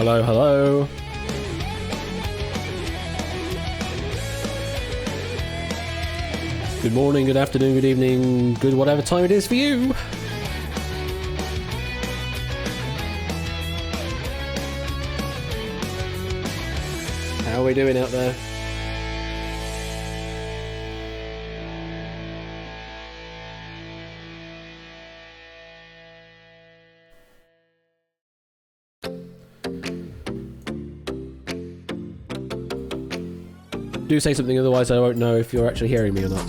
Hello, hello. Good morning, good afternoon, good evening, good whatever time it is for you. How are we doing out there? Do say something, otherwise I won't know if you're actually hearing me or not.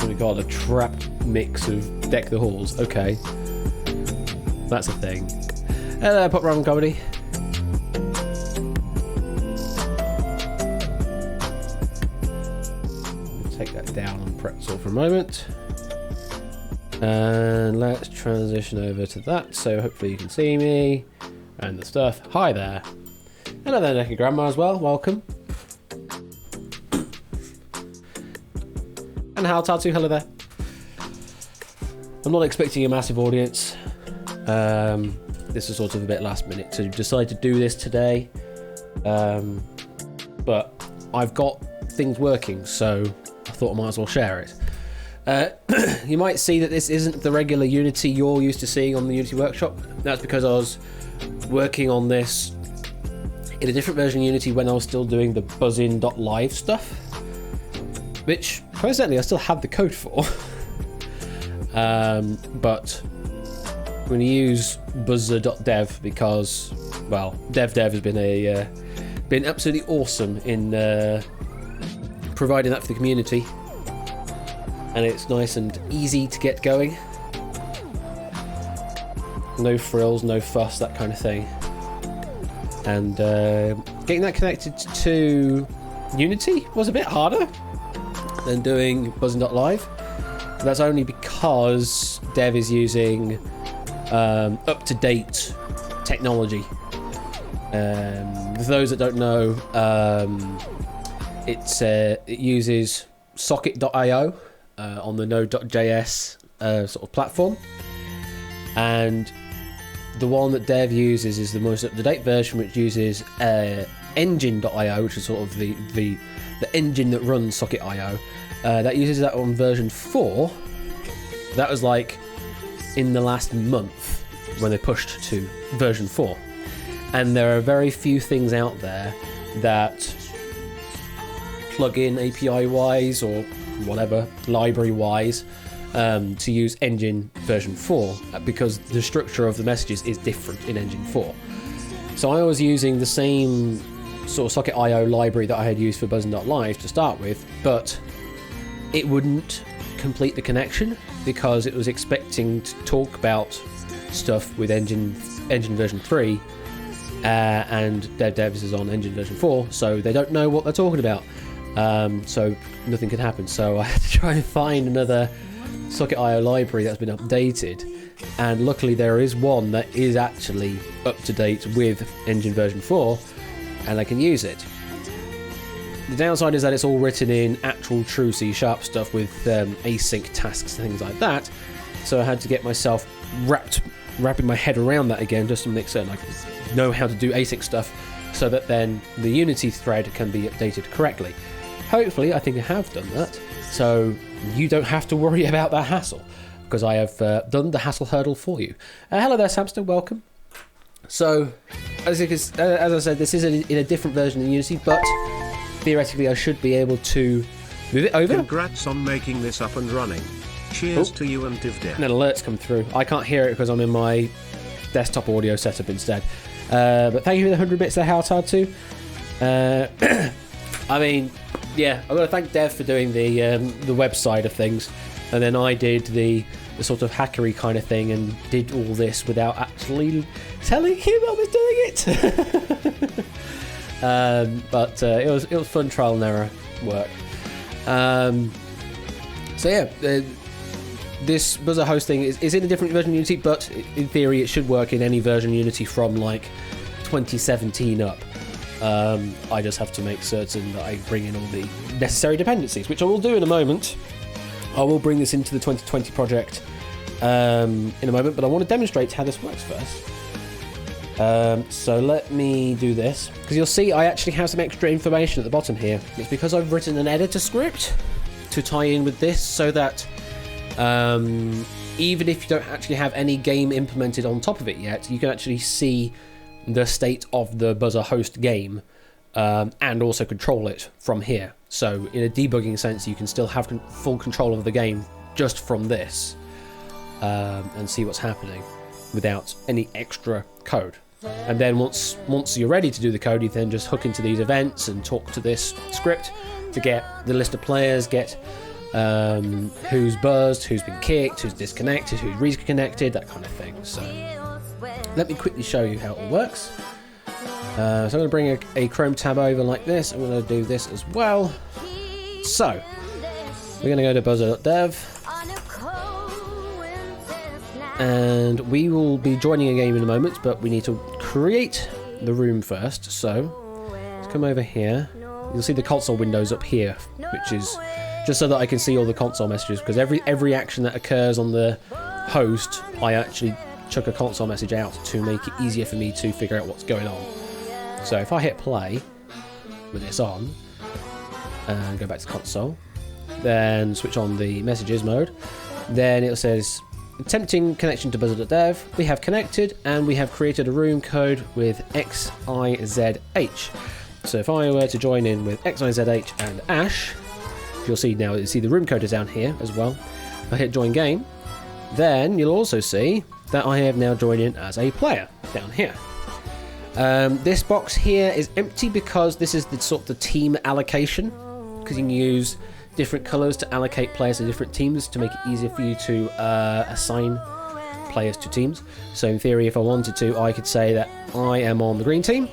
We got a trap mix of Deck the Halls. Okay. That's a thing. Hello, Pop Run Comedy. Take that down on Pretzel for a moment. And let's transition over to that, so hopefully you can see me and the stuff. Hi there. Hello there, Nick and Grandma as well. Welcome. And Hal Tatu, hello there. I'm not expecting a massive audience. This is sort of a bit last minute to decide to do this today. But I've got things working, so I thought I might as well share it. You might see that this isn't the regular Unity you're used to seeing on the Unity Workshop. That's because I was working on this in a different version of Unity when I was still doing the buzzin.live stuff, which coincidentally I still have the code for. But I'm going to use buzzer.dev because, well, dev has been absolutely awesome in providing that for the community. And it's nice and easy to get going. No frills, no fuss, that kind of thing. And getting that connected to Unity was a bit harder than doing Buzzin.live. That's only because Dev is using up-to-date technology. For those that don't know, it uses Socket.io. On the Node.js sort of platform, and the one that Dev uses is the most up-to-date version, which uses Engine.io, which is sort of the engine that runs Socket.io. That uses that on version 4. That was like in the last month when they pushed to version 4, and there are very few things out there that plug in API wise or whatever, library-wise, to use Engine version 4, because the structure of the messages is different in Engine 4. So I was using the same sort of Socket.io library that I had used for Buzzin.live to start with, but it wouldn't complete the connection because it was expecting to talk about stuff with Engine version 3, and Dev is on Engine version 4, so they don't know what they're talking about. So nothing could happen. So I had to try and find another Socket.io library that's been updated, and luckily there is one that is actually up to date with Engine version 4, and I can use it. The downside is that it's all written in actual true C# stuff with async tasks and things like that, so I had to get myself wrapping my head around that again just to make certain I know how to do async stuff, so that then the Unity thread can be updated correctly. Hopefully, I think I have done that, so you don't have to worry about that hassle, because I have done the hassle hurdle for you. Hello there, Samster, welcome. So, as I said, this is in a different version of Unity, but theoretically I should be able to move it over. Congrats on making this up and running. Cheers to you and DivDev. And then alerts come through. I can't hear it because I'm in my desktop audio setup instead. But thank you for the 100 bits there, How Hard too. I mean, yeah, I've got to thank Dev for doing the web side of things, and then I did the sort of hackery kind of thing and did all this without actually telling him I was doing it. But it was fun trial and error work. So yeah, this buzzer hosting is in a different version of Unity, but in theory it should work in any version of Unity from like 2017 up. I just have to make certain that I bring in all the necessary dependencies, which I will do in a moment. I will bring this into the 2020 project in a moment, but I want to demonstrate how this works first. So let me do this, because you'll see I actually have some extra information at the bottom here. It's because I've written an editor script to tie in with this, so that even if you don't actually have any game implemented on top of it yet, you can actually see the state of the Buzzer host game and also control it from here. So in a debugging sense, you can still have full control of the game just from this and see what's happening without any extra code. And then once you're ready to do the code, you then just hook into these events and talk to this script to get the list of players, get who's buzzed, who's been kicked, who's disconnected, who's reconnected, that kind of thing. So let me quickly show you how it all works. So I'm going to bring a Chrome tab over like this. I'm going to do this as well. So we're going to go to buzzer.dev. And we will be joining a game in a moment, but we need to create the room first. So let's come over here. You'll see the console windows up here, which is just so that I can see all the console messages, because every action that occurs on the host, I actually chuck a console message out to make it easier for me to figure out what's going on. So if I hit play with this on and go back to console, then switch on the messages mode, then it says attempting connection to buzzer.dev. We have connected and we have created a room code with XIZH. So if I were to join in with XIZH and Ash, you'll see now, you see the room code is down here as well. I hit join game, then you'll also see that I have now joined in as a player down here. This box here is empty because this is the sort of the team allocation, because you can use different colors to allocate players to different teams to make it easier for you to assign players to teams. So in theory, if I wanted to, I could say that I am on the green team.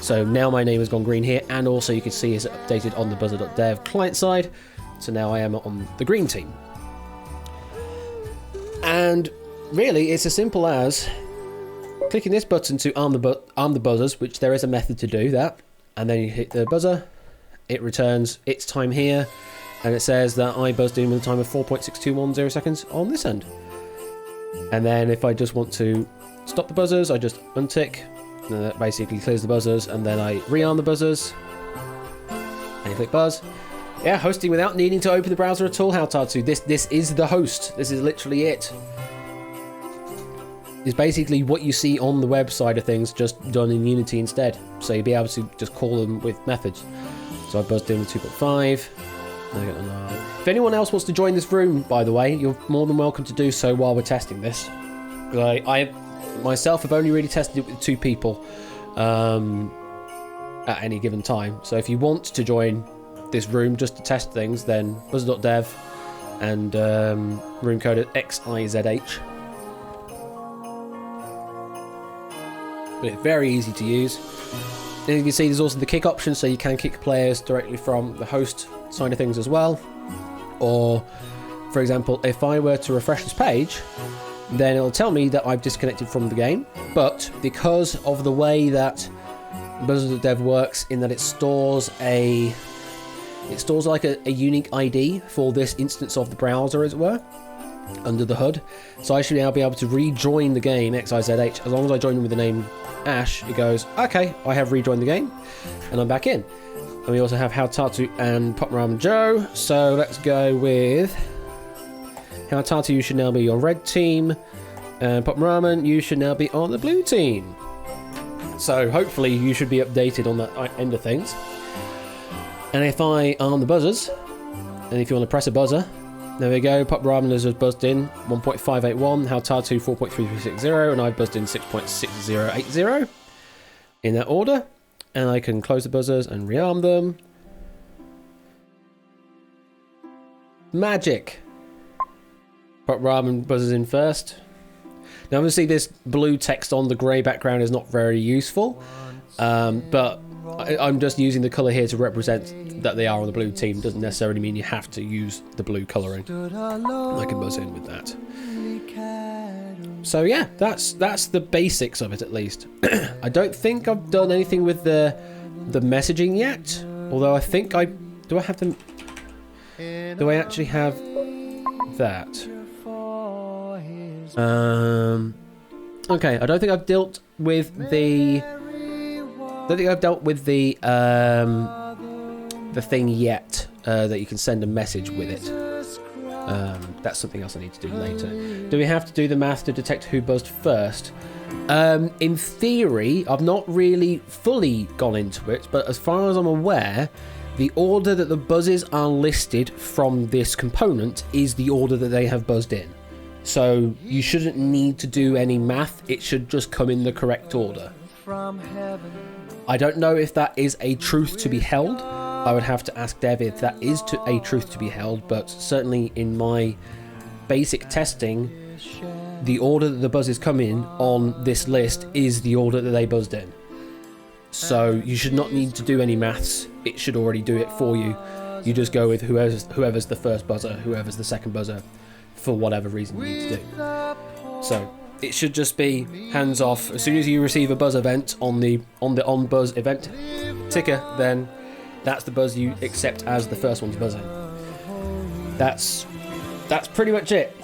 So now my name has gone green here, and also you can see it's updated on the buzzer.dev client side. So now I am on the green team. And really, it's as simple as clicking this button to arm the buzzers, which there is a method to do that, and then you hit the buzzer. It returns its time here, and it says that I buzzed in with a time of 4.6210 seconds on this end. And then if I just want to stop the buzzers, I just untick, and that basically clears the buzzers, and then I rearm the buzzers, and you click buzz. Yeah, hosting without needing to open the browser at all. How to this is the host. This is literally it. It's basically what you see on the web side of things, just done in Unity instead. So you'll be able to just call them with methods. So I buzzed in with 2.5. If anyone else wants to join this room, by the way, you're more than welcome to do so while we're testing this. I myself have only really tested it with 2 people at any given time. So if you want to join this room just to test things, then buzzer.dev and room code at XIZH. But it's very easy to use. And you can see there's also the kick option, so you can kick players directly from the host side of things as well. Or, for example, if I were to refresh this page, then it'll tell me that I've disconnected from the game. But because of the way that buzzer.dev works, in that it stores like a unique ID for this instance of the browser, as it were, under the hood. So I should now be able to rejoin the game XIZH. As long as I join with the name Ash, it goes, okay, I have rejoined the game, and I'm back in. And we also have Haotatu and Pop Ramen Joe. So let's go with Haotatu, you should now be on red team, and Pop Ramen, you should now be on the blue team. So hopefully you should be updated on that end of things. And if I arm the buzzers, and if you want to press a buzzer, there we go, Pop Ramen has buzzed in 1.581, Haotatu 4.3360, and I've buzzed in 6.6080 in that order. And I can close the buzzers and rearm them. Magic! Pop Ramen buzzes in first. Now obviously this blue text on the grey background is not very useful, but I'm just using the colour here to represent that they are on the blue team. Doesn't necessarily mean you have to use the blue colouring. I can buzz in with that. So yeah, that's the basics of it, at least. I don't think I've done anything with the messaging yet. Although I think do I have them? Do I actually have that? Okay, I don't think I've dealt with the. The thing yet that you can send a message with it. That's something else I need to do later. Do we have to do the math to detect who buzzed first? In theory, I've not really fully gone into it, but as far as I'm aware, the order that the buzzes are listed from this component is the order that they have buzzed in. So you shouldn't need to do any math, it should just come in the correct order. I don't know if that is a truth to be held. I would have to ask Dev if that is a truth to be held, but certainly in my basic testing, the order that the buzzes come in on this list is the order that they buzzed in. So you should not need to do any maths, it should already do it for you. You just go with whoever's the first buzzer, whoever's the second buzzer, for whatever reason you need to do. So it should just be hands off. As soon as you receive a buzz event on the on buzz event ticker, then that's the buzz you accept as the first one's buzzing. That's pretty much it.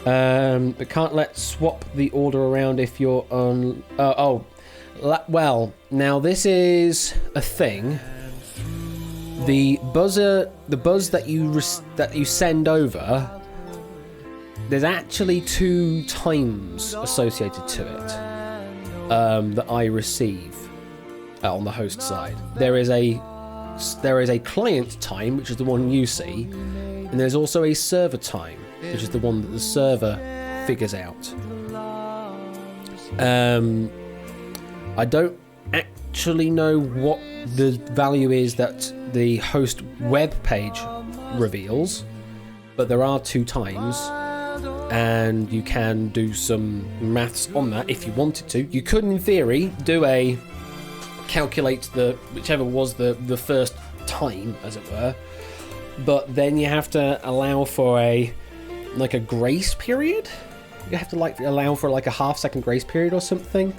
But can't let swap the order around if you're on. Well, now this is a thing. The buzz that you send over, there's actually 2 times associated to it that I receive on the host side. There is a client time, which is the one you see, and there's also a server time, which is the one that the server figures out. I don't actually know what the value is that the host web page reveals, but there are 2 times, and you can do some maths on that if you wanted to. You could, in theory, calculate whichever was the first time, as it were, but then you have to allow for a grace period. You have to allow for a half-second grace period or something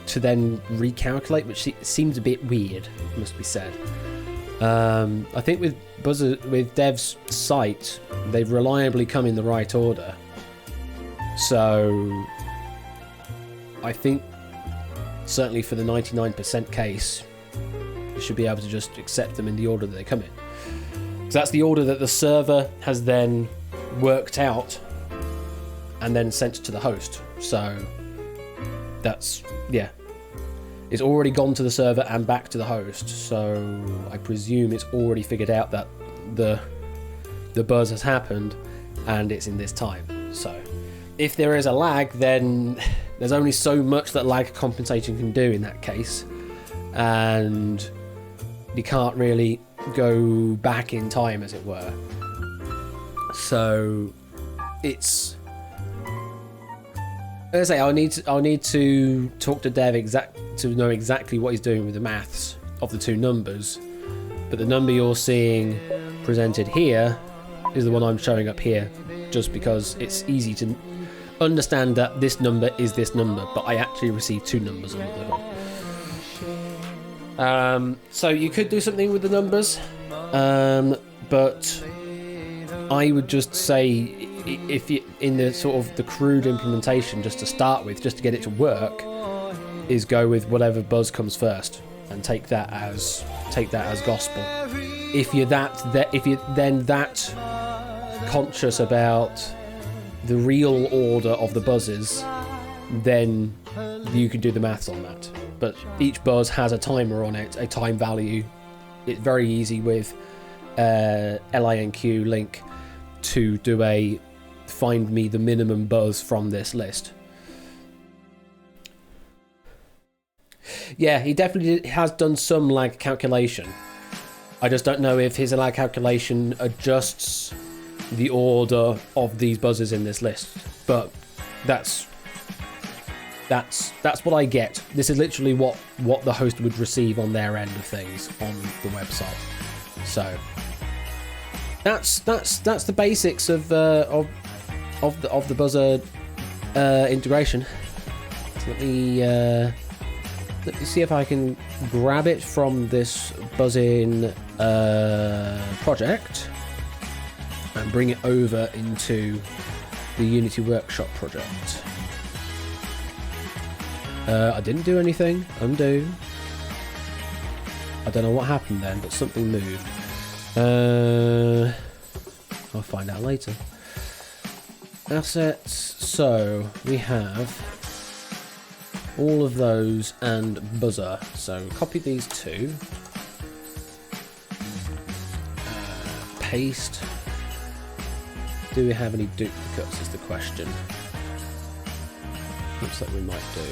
to then recalculate, which seems a bit weird, must be said. I think with Dev's site, they've reliably come in the right order, so I think certainly for the 99% case, you should be able to just accept them in the order that they come in. So that's the order that the server has then worked out and then sent to the host. So that's, it's already gone to the server and back to the host. So I presume it's already figured out that the buzz has happened and it's in this time. So if there is a lag, then there's only so much that lag compensation can do in that case, and you can't really go back in time, as it were. So it's, as I say, I'll need to talk to Dev to know exactly what he's doing with the maths of the 2 numbers. But the number you're seeing presented here is the one I'm showing up here, just because it's easy to understand that this number is this number, but I actually received 2 numbers on it. So you could do something with the numbers, but I would just say, if you, in the sort of the crude implementation, just to start with, just to get it to work, is go with whatever buzz comes first and take that as gospel. If you're then that conscious about the real order of the buzzes, then you can do the maths on that. But each buzz has a timer on it, a time value. It's very easy with LINQ link to do a find me the minimum buzz from this list. Yeah, he definitely has done some lag calculation. I just don't know if his lag calculation adjusts the order of these buzzers in this list, but that's what I get. This is literally what the host would receive on their end of things on the website. So that's the basics of the buzzer integration. So let me see if I can grab it from this buzzing project. and bring it over into the Unity Workshop project. I didn't do anything. Undo. I don't know what happened then, but something moved. I'll find out later. Assets. So we have all of those and buzzer. So copy these two. Paste. Do we have any duplicates is the question. Looks like we might do.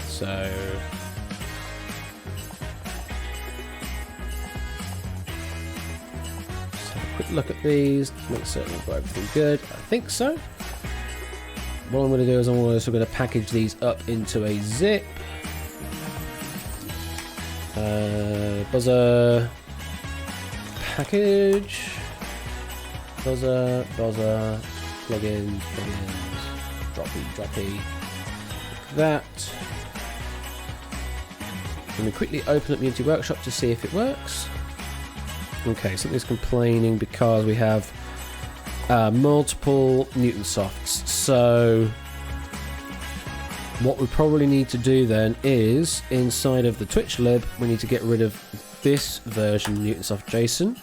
So just have a quick look at these, make certain I've got everything good. I think so. What I'm going to do is I'm also going to package these up into a zip. Buzzer package, buzzer, plugins, droppy. That. Let me quickly open up Unity Workshop to see if it works. Okay, something's complaining because we have multiple Newtonsofts. So what we probably need to do then is, inside of the Twitch lib, we need to get rid of this version of Newtonsoft JSON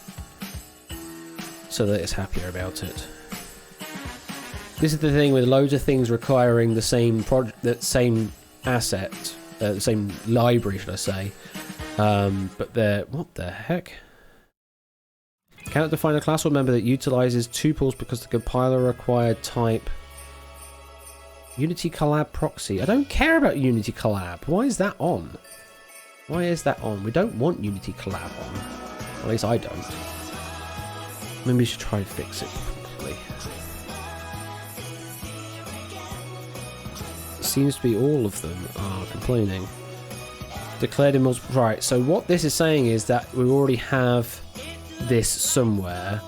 so that it's happier about it. This is the thing with loads of things requiring the same same asset, the same library, should I say? But they're what the heck? Cannot define a class or member that utilizes tuples because the compiler required type. Unity Collab proxy. I don't care about Unity Collab. Why is that on? Why is that on? We don't want Unity Collab on. At least I don't. Maybe we should try to fix it properly. It seems to be all of them are complaining. Declared in multiple. Right, so what this is saying is that we already have this somewhere.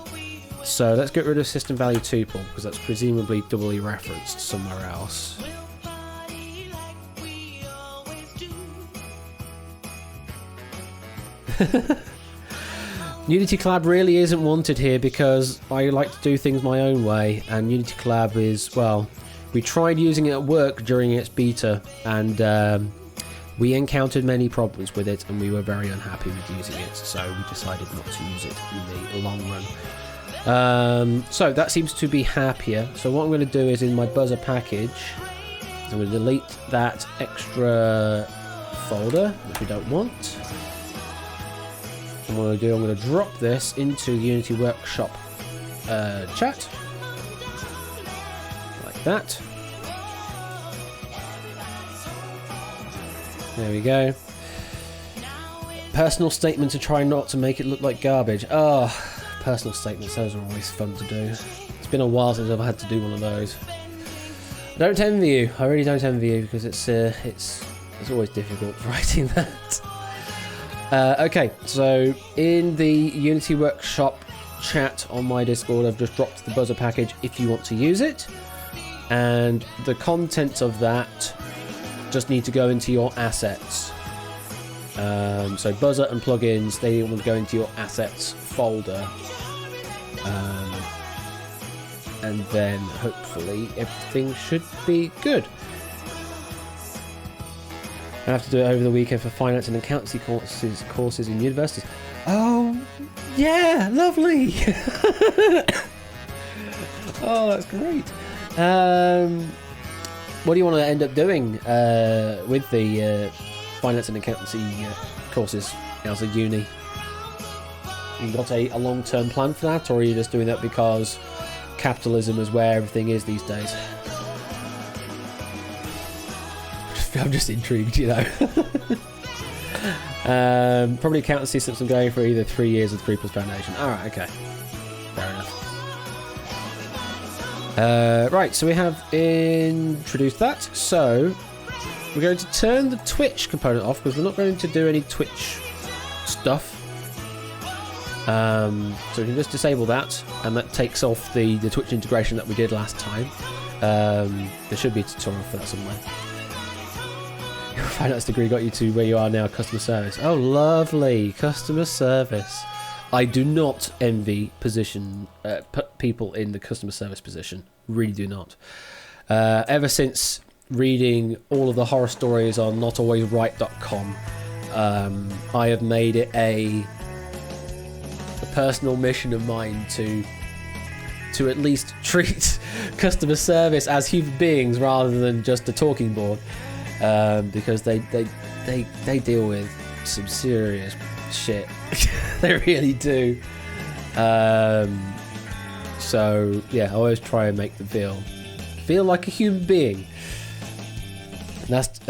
So let's get rid of system value tuple because that's presumably doubly referenced somewhere else. Unity Collab really isn't wanted here because I like to do things my own way, and Unity Collab is, well, we tried using it at work during its beta and we encountered many problems with it and we were very unhappy with using it, so we decided not to use it in the long run. So that seems to be happier. So what I'm going to do is in my buzzer package, I'm going to delete that extra folder, which we don't want. And what I'm going to do, I'm going to drop this into Unity Workshop chat. Like that. There we go. Personal statement to try not to make it look like garbage. Oh, personal statements, those are always fun to do. It's been a while since I've had to do one of those. I don't envy you. I really don't envy you because it's always difficult writing that. Okay, so in the Unity Workshop chat on my Discord, I've just dropped the buzzer package if you want to use it, and the contents of that just need to go into your assets. So buzzer and plugins, they will go into your assets folder. And then hopefully everything should be good. I have to do it over the weekend for finance and accountancy courses in universities. Oh, yeah, lovely. Oh, that's great. What do you want to end up doing with the finance and accountancy courses as a uni? You got a long-term plan for that, or are you just doing that because capitalism is where everything is these days? I'm just intrigued, you know. Probably accountancy since I'm going for either 3 years or 3+ foundation. Alright, okay. Fair enough. Right, so we have introduced that. So we're going to turn the Twitch component off because we're not going to do any Twitch stuff. So we can just disable that, and that takes off the Twitch integration that we did last time. There should be a tutorial for that somewhere. finance degree got you to where you are now, customer service. Oh, lovely. Customer service. I do not envy people in the customer service position. Really do not. Ever since reading all of the horror stories on notalwaysright.com, I have made it a personal mission of mine to at least treat customer service as human beings rather than just a talking board, because they deal with some serious shit. They really do. So yeah, I always try and make them feel like a human being. Last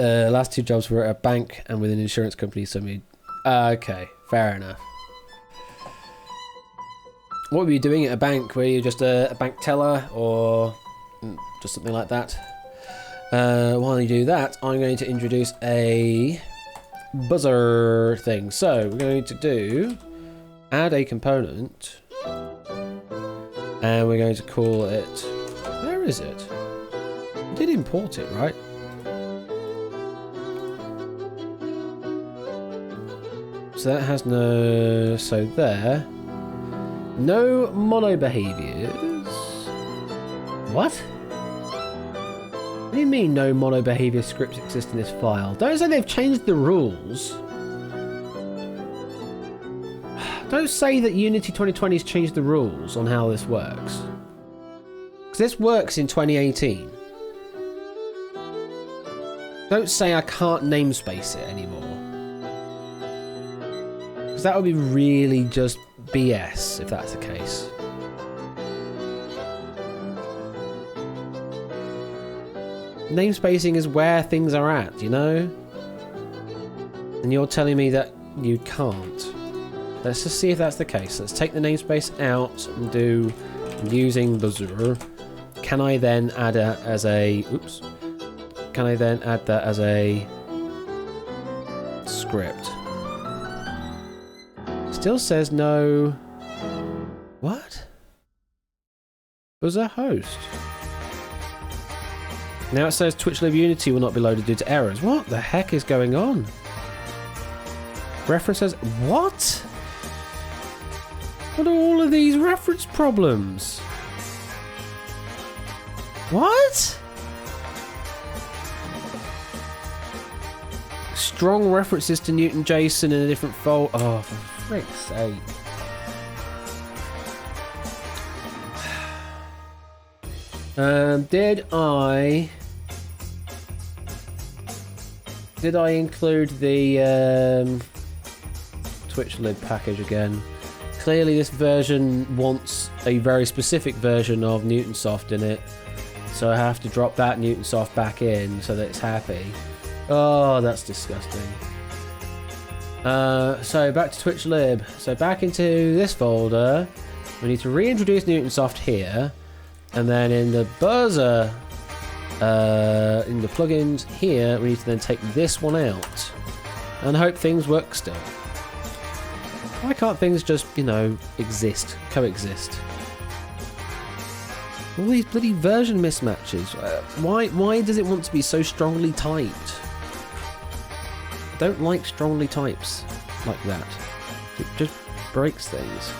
two jobs were at a bank and with an insurance company. So okay, fair enough. What were you doing at a bank? Were you just a bank teller or just something like that? While you do that, I'm going to introduce a buzzer thing. So we're going to add a component, and we're going to call it. Where is it? I did import it, right? So that has no. So there. No mono behaviors. What? What do you mean no mono behavior scripts exist in this file? Don't say they've changed the rules. Don't say that Unity 2020 has changed the rules on how this works. Because this works in 2018. Don't say I can't namespace it anymore. Because that would be really just BS if that's the case. Namespacing is where things are at, you know? And you're telling me that you can't. Let's just see if that's the case. Let's take the namespace out and do using buzzer. Can I then add that as a... Oops. Can I then add that as a script? Still says no. What? Buzzer host. Now it says Twitch Live Unity will not be loaded due to errors. What the heck is going on? References. What? What are all of these reference problems? What? Strong references to Newton Jason in a different folder. Oh, for frick's sake. Did I include the Twitch lib package again? Clearly this version wants a very specific version of Newtonsoft in it, so I have to drop that Newtonsoft back in so that it's happy. Oh, that's disgusting. So back to Twitch lib. So back into this folder, we need to reintroduce Newtonsoft here, and then in the buzzer, in the plugins here, we need to then take this one out and hope things work still. Why can't things just, you know, coexist? All these bloody version mismatches. Why does it want to be so strongly typed? I don't like strongly types like that. It just breaks things.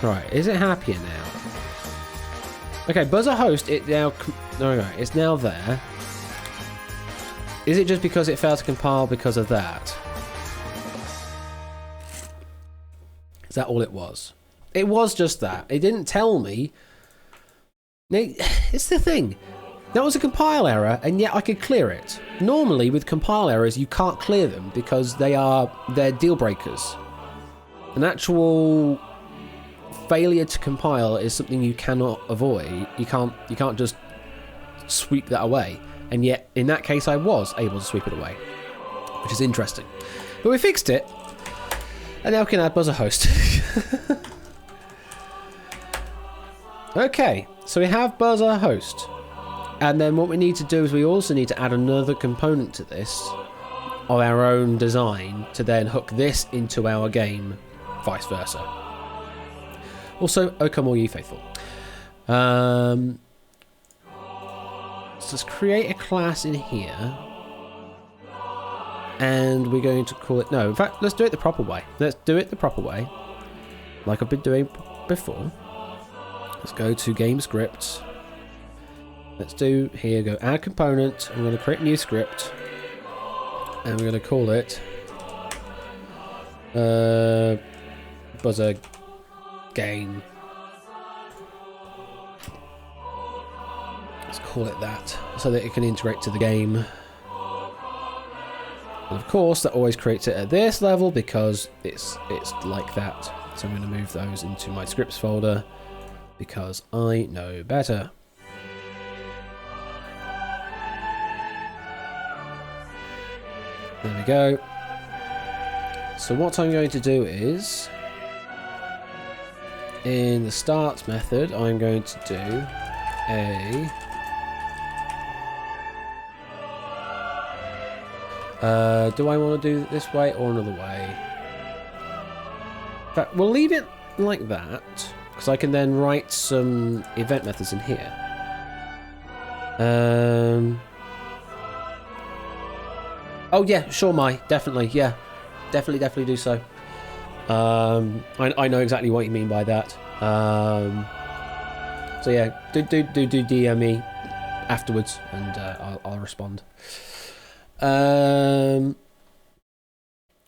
Right, is it happier now? Okay, buzzer host, it's now there. Is it just because it failed to compile because of that? Is that all it was? It was just that. It didn't tell me. It's the thing. That was a compile error, and yet I could clear it. Normally, with compile errors, you can't clear them because they're deal breakers. An actual failure to compile is something you cannot avoid. You can't just sweep that away. And yet, in that case, I was able to sweep it away, which is interesting. But we fixed it, and now we can add buzzer host. Okay, so we have buzzer host. And then what we need to do is we also need to add another component to this of our own design to then hook this into our game, vice versa. Also, O come all ye faithful. So let's create a class in here. And we're going to call it... No, in fact, let's do it the proper way. Let's do it the proper way. Like I've been doing before. Let's go to game scripts. Let's do... Here, go add component. I'm going to create a new script. And we're going to call it... Buzzer game. Let's call it that. So that it can integrate to the game. And of course, that always creates it at this level because it's like that. So I'm going to move those into my scripts folder because I know better. There we go. So what I'm going to do is, in the start method, I'm going to do a... do I want to do it this way or another way? In fact, we'll leave it like that, because I can then write some event methods in here. Oh yeah, sure, definitely, yeah. Definitely do so. I know exactly what you mean by that. So yeah, do DM me afterwards, and I'll respond.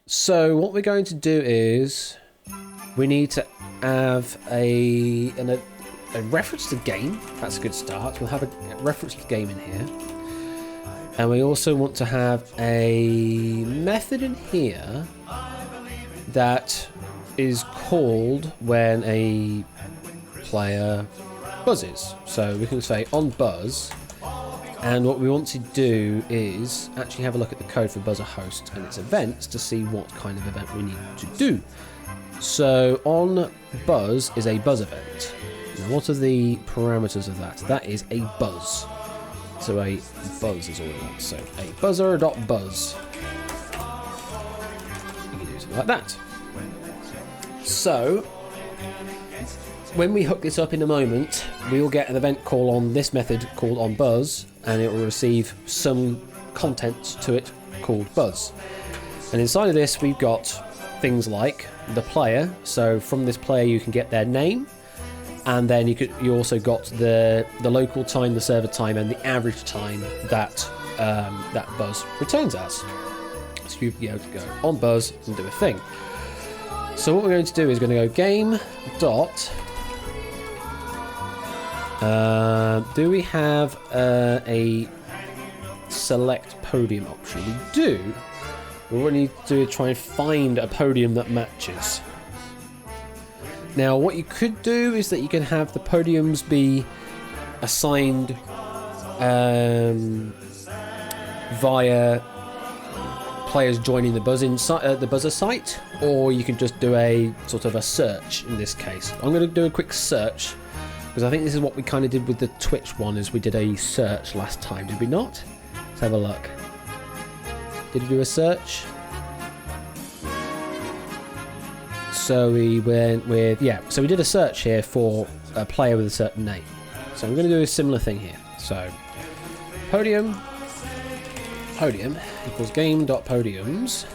So what we're going to do is we need to have a reference to the game. That's a good start. We'll have a reference to the game in here. And we also want to have a method in here that is called when a player buzzes. So we can say on buzz. And what we want to do is actually have a look at the code for buzzer host and its events to see what kind of event we need to do. So on buzz is a buzz event. Now what are the parameters of that? That is a buzz. So a buzz is all we want. So a buzzer.buzz. You can do something like that. So when we hook this up in a moment, we will get an event call on this method called onBuzz, and it will receive some content to it called buzz. And inside of this, we've got things like the player. So from this player, you can get their name, and then you also got the local time, the server time, and the average time that that buzz returns as. So you'll be able to go on buzz and do a thing. So what we're going to do is going to go game dot. Do we have a select podium option? We do. What we need to do is try and find a podium that matches. Now, what you could do is that you can have the podiums be assigned via players joining the buzzer site, or you can just do a sort of a search in this case. I'm going to do a quick search because I think this is what we kind of did with the Twitch one, is we did a search last time, did we not? Let's have a look. Did we do a search? So we went with, so we did a search here for a player with a certain name. So I'm going to do a similar thing here. So podium equals game.podiums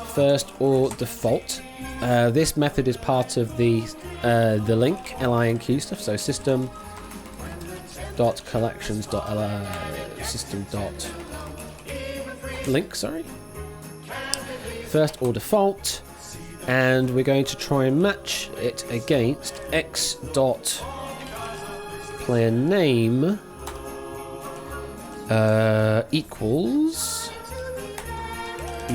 first or default. This method is part of the link linq stuff. So system.collections.link, sorry. First or default. And we're going to try and match it against x.playerName equals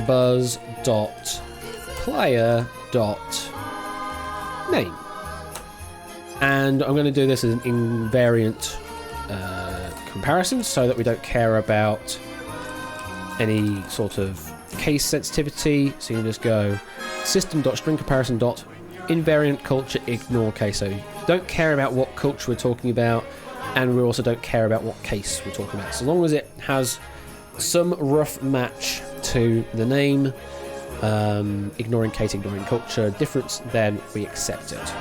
buzz.player.name. And I'm going to do this as an invariant comparison so that we don't care about any sort of case sensitivity. So you can just go system.stringComparison.invariant culture ignore case. So don't care about what culture we're talking about, and we also don't care about what case we're talking about. So long as it has some rough match to the name, ignoring case, ignoring culture difference, then we accept it.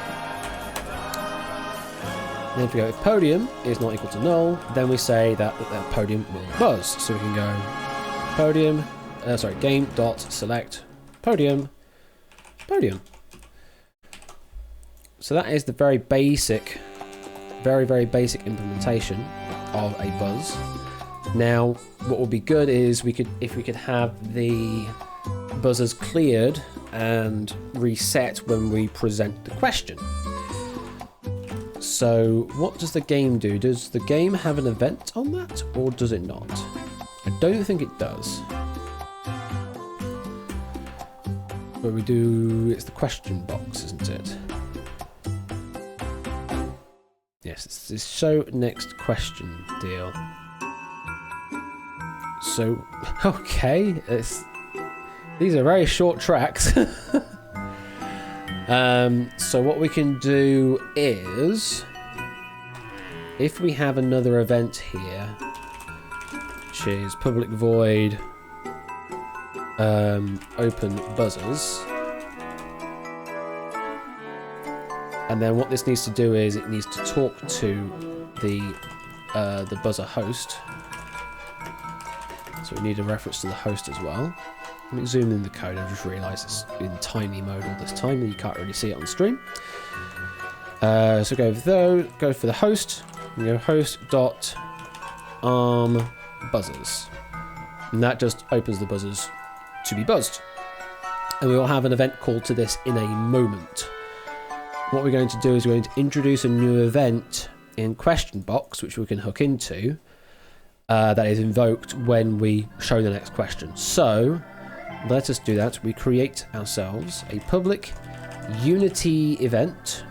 And if we go if podium is not equal to null, then we say that the podium will buzz. So we can go podium game.select podium. So that is the very basic, very basic implementation of a buzz. Now, what would be good is if we could have the buzzers cleared and reset when we present the question. So what does the game do? Does the game have an event on that, or does it not? I don't think it does. But we do, it's the question box, isn't it? Yes, it's this show next question deal. So, okay, these are very short tracks. So what we can do is, if we have another event here, which is public void open buzzers, and then what this needs to do is it needs to talk to the buzzer host. So we need a reference to the host as well. Let me zoom in the code. I just realised it's in tiny mode all this time and you can't really see it on stream. So go for the host. You go host.arm buzzers, and that just opens the buzzers to be buzzed. And we will have an event called to this in a moment. What we're going to do is we're going to introduce a new event in question box, which we can hook into. That is invoked when we show the next question. So let us do that. We create ourselves a public Unity event,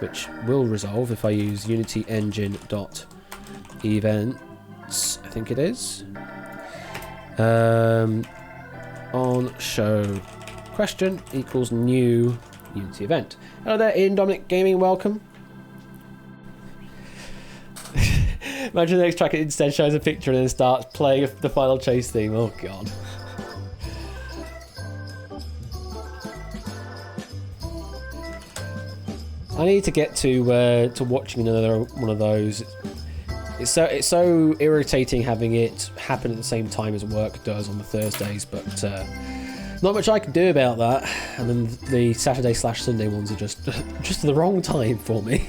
which will resolve if I use Unity engine.events, I think it is. On show question equals new Unity event. Hello there, Ian Dominic Gaming, welcome. Imagine the next track it instead shows a picture and then starts playing the Final Chase theme. Oh god. I need to get to watching another one of those. It's so irritating having it happen at the same time as work does on the Thursdays, but not much I can do about that. And then the Saturday/Sunday ones are just the wrong time for me.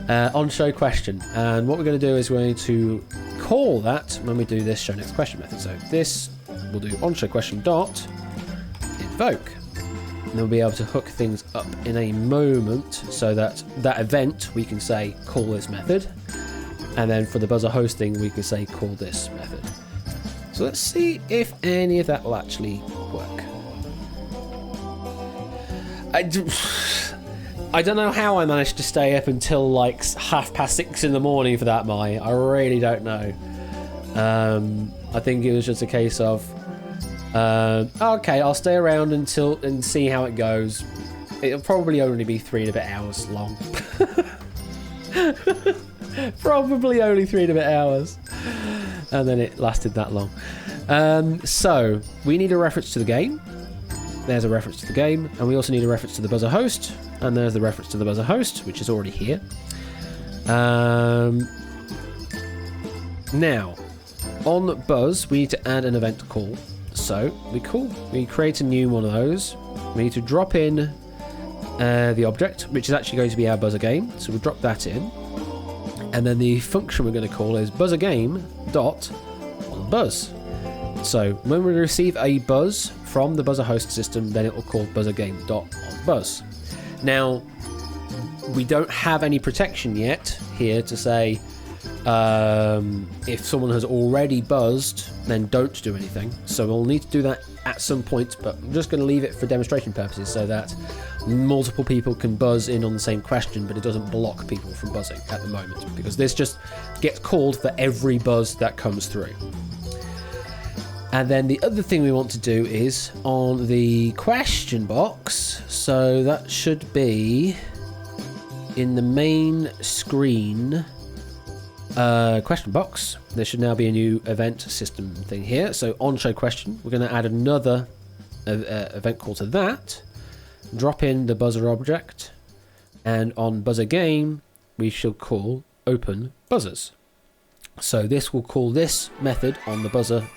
On show question, and what we're going to do is we're going to call that when we do this show next question method. So this we'll do on show question dot invoke, and we'll be able to hook things up in a moment so that event we can say call this method, and then for the buzzer hosting we can say call this method. So let's see if any of that will actually work. I don't know how I managed to stay up until like 6:30 in the morning for that, Mai. I really don't know. I think it was just a case of, okay, I'll stay around and see how it goes. It'll probably only be 3 and a bit hours long. Probably only 3 and a bit hours. And then it lasted that long. So, we need a reference to the game. There's a reference to the game, and we also need a reference to the buzzer host, and there's the reference to the buzzer host, which is already here. Now, on buzz, we need to add an event call. So we create a new one of those. We need to drop in the object, which is actually going to be our buzzer game. So we'll drop that in, and then the function we're going to call is buzzer game dot on buzz. So when we receive a buzz from the buzzer host system, then it will call buzzer game dot on buzz. Now, we don't have any protection yet here to say if someone has already buzzed, then don't do anything. So we'll need to do that at some point, but I'm just going to leave it for demonstration purposes so that multiple people can buzz in on the same question, but it doesn't block people from buzzing at the moment, because this just gets called for every buzz that comes through. And then the other thing we want to do is on the question box, so that should be in the main screen question box. There should now be a new event system thing here. So on show question, we're going to add another event call to that, drop in the buzzer object, and on buzzer game, we shall call open buzzers. So this will call this method on the buzzer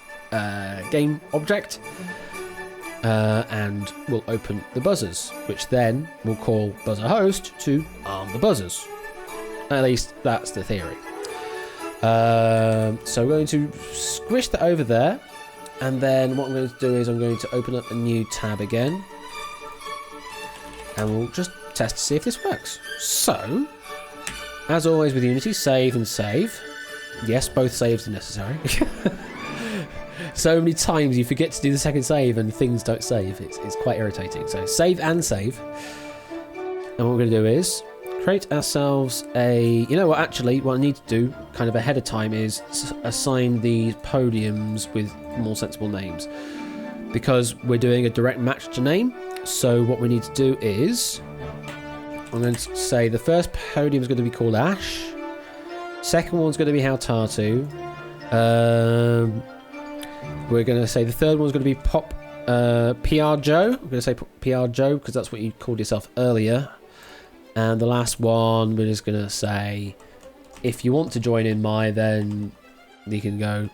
game object, and we'll open the buzzers, which then will call buzzer host to arm the buzzers. At least that's the theory. So we're going to squish that over there, and then what I'm going to do is I'm going to open up a new tab again, and we'll just test to see if this works. So, as always with Unity, save and save. Yes, both saves are necessary. So many times you forget to do the second save and things don't save. It's quite irritating. So save and save. And what we're going to do is create ourselves a... You know what, actually, what I need to do kind of ahead of time is assign these podiums with more sensible names. Because we're doing a direct match to name. So what we need to do is... I'm going to say the first podium is going to be called Ash. Second one's going to be Haltatu. We're going to say the third one's going to be PR Joe. I'm going to say PR Joe because that's what you called yourself earlier. And the last one, we're just going to say, if you want to join in then you can go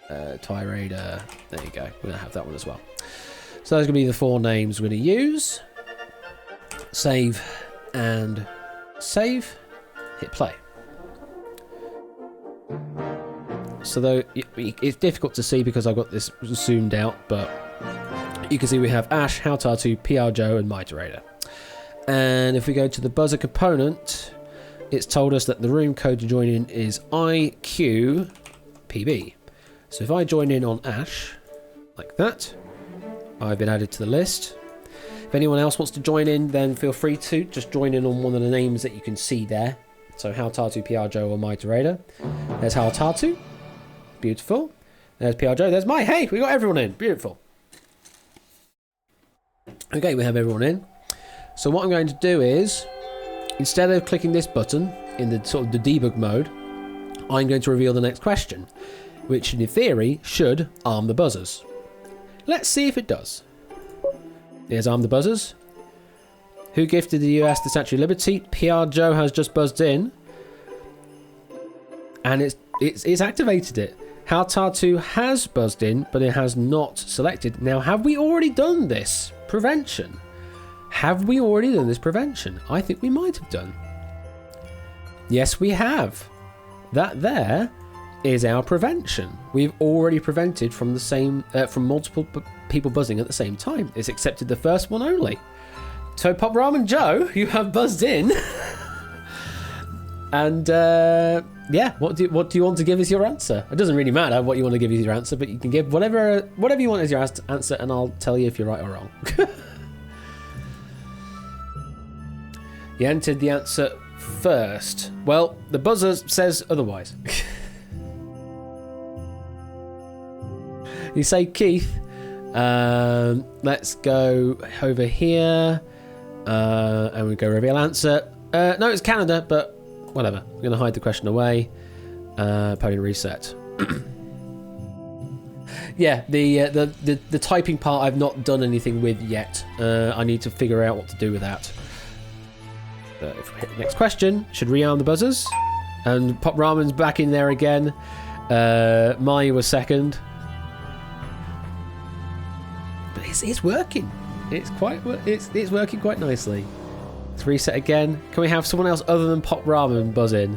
Tie Raider. There you go. We're going to have that one as well. So those are going to be the 4 names we're going to use. Save and save. Hit play. So though it's difficult to see because I've got this zoomed out, but you can see we have Ash, Haltatu, PR Joe, and Mighty Raider. And if we go to the buzzer component, it's told us that the room code to join in is IQPB. So if I join in on Ash, like that, I've been added to the list. If anyone else wants to join in, then feel free to just join in on one of the names that you can see there. So Haltatu, PR Joe, or Mighty Raider. There's Haltatu. Beautiful. There's PR Joe. There's my. Hey, we got everyone in. Beautiful. Okay, we have everyone in. So what I'm going to do is, instead of clicking this button in the sort of the debug mode, I'm going to reveal the next question, which in theory should arm the buzzers. Let's see if it does. Here's arm the buzzers. Who gifted the US the Statue of Liberty? PR Joe has just buzzed in, and it's activated it. Haltatu has buzzed in, but it has not selected. Now, have we already done this prevention? Have we already done this prevention? I think we might have done. Yes, we have. That there is our prevention. We've already prevented from the same from multiple people buzzing at the same time. It's accepted the first one only. So Pop Ramen Joe, you have buzzed in. And yeah, what do you want to give as your answer? It doesn't really matter what you want to give as your answer, but you can give whatever you want as your answer, and I'll tell you if you're right or wrong. You entered the answer first. Well, the buzzer says otherwise. You say Keith. Let's go over here, and we go reveal answer. No, it's Canada, but whatever. I'm going to hide the question away. Podium reset. Yeah, the typing part I've not done anything with yet. I need to figure out what to do with that. If we hit the next question, should rearm the buzzers. And Pop Ramen's back in there again. Maya was second. But it's working. It's working quite nicely. Let's reset again. Can we have someone else other than Pop Ramen buzz in?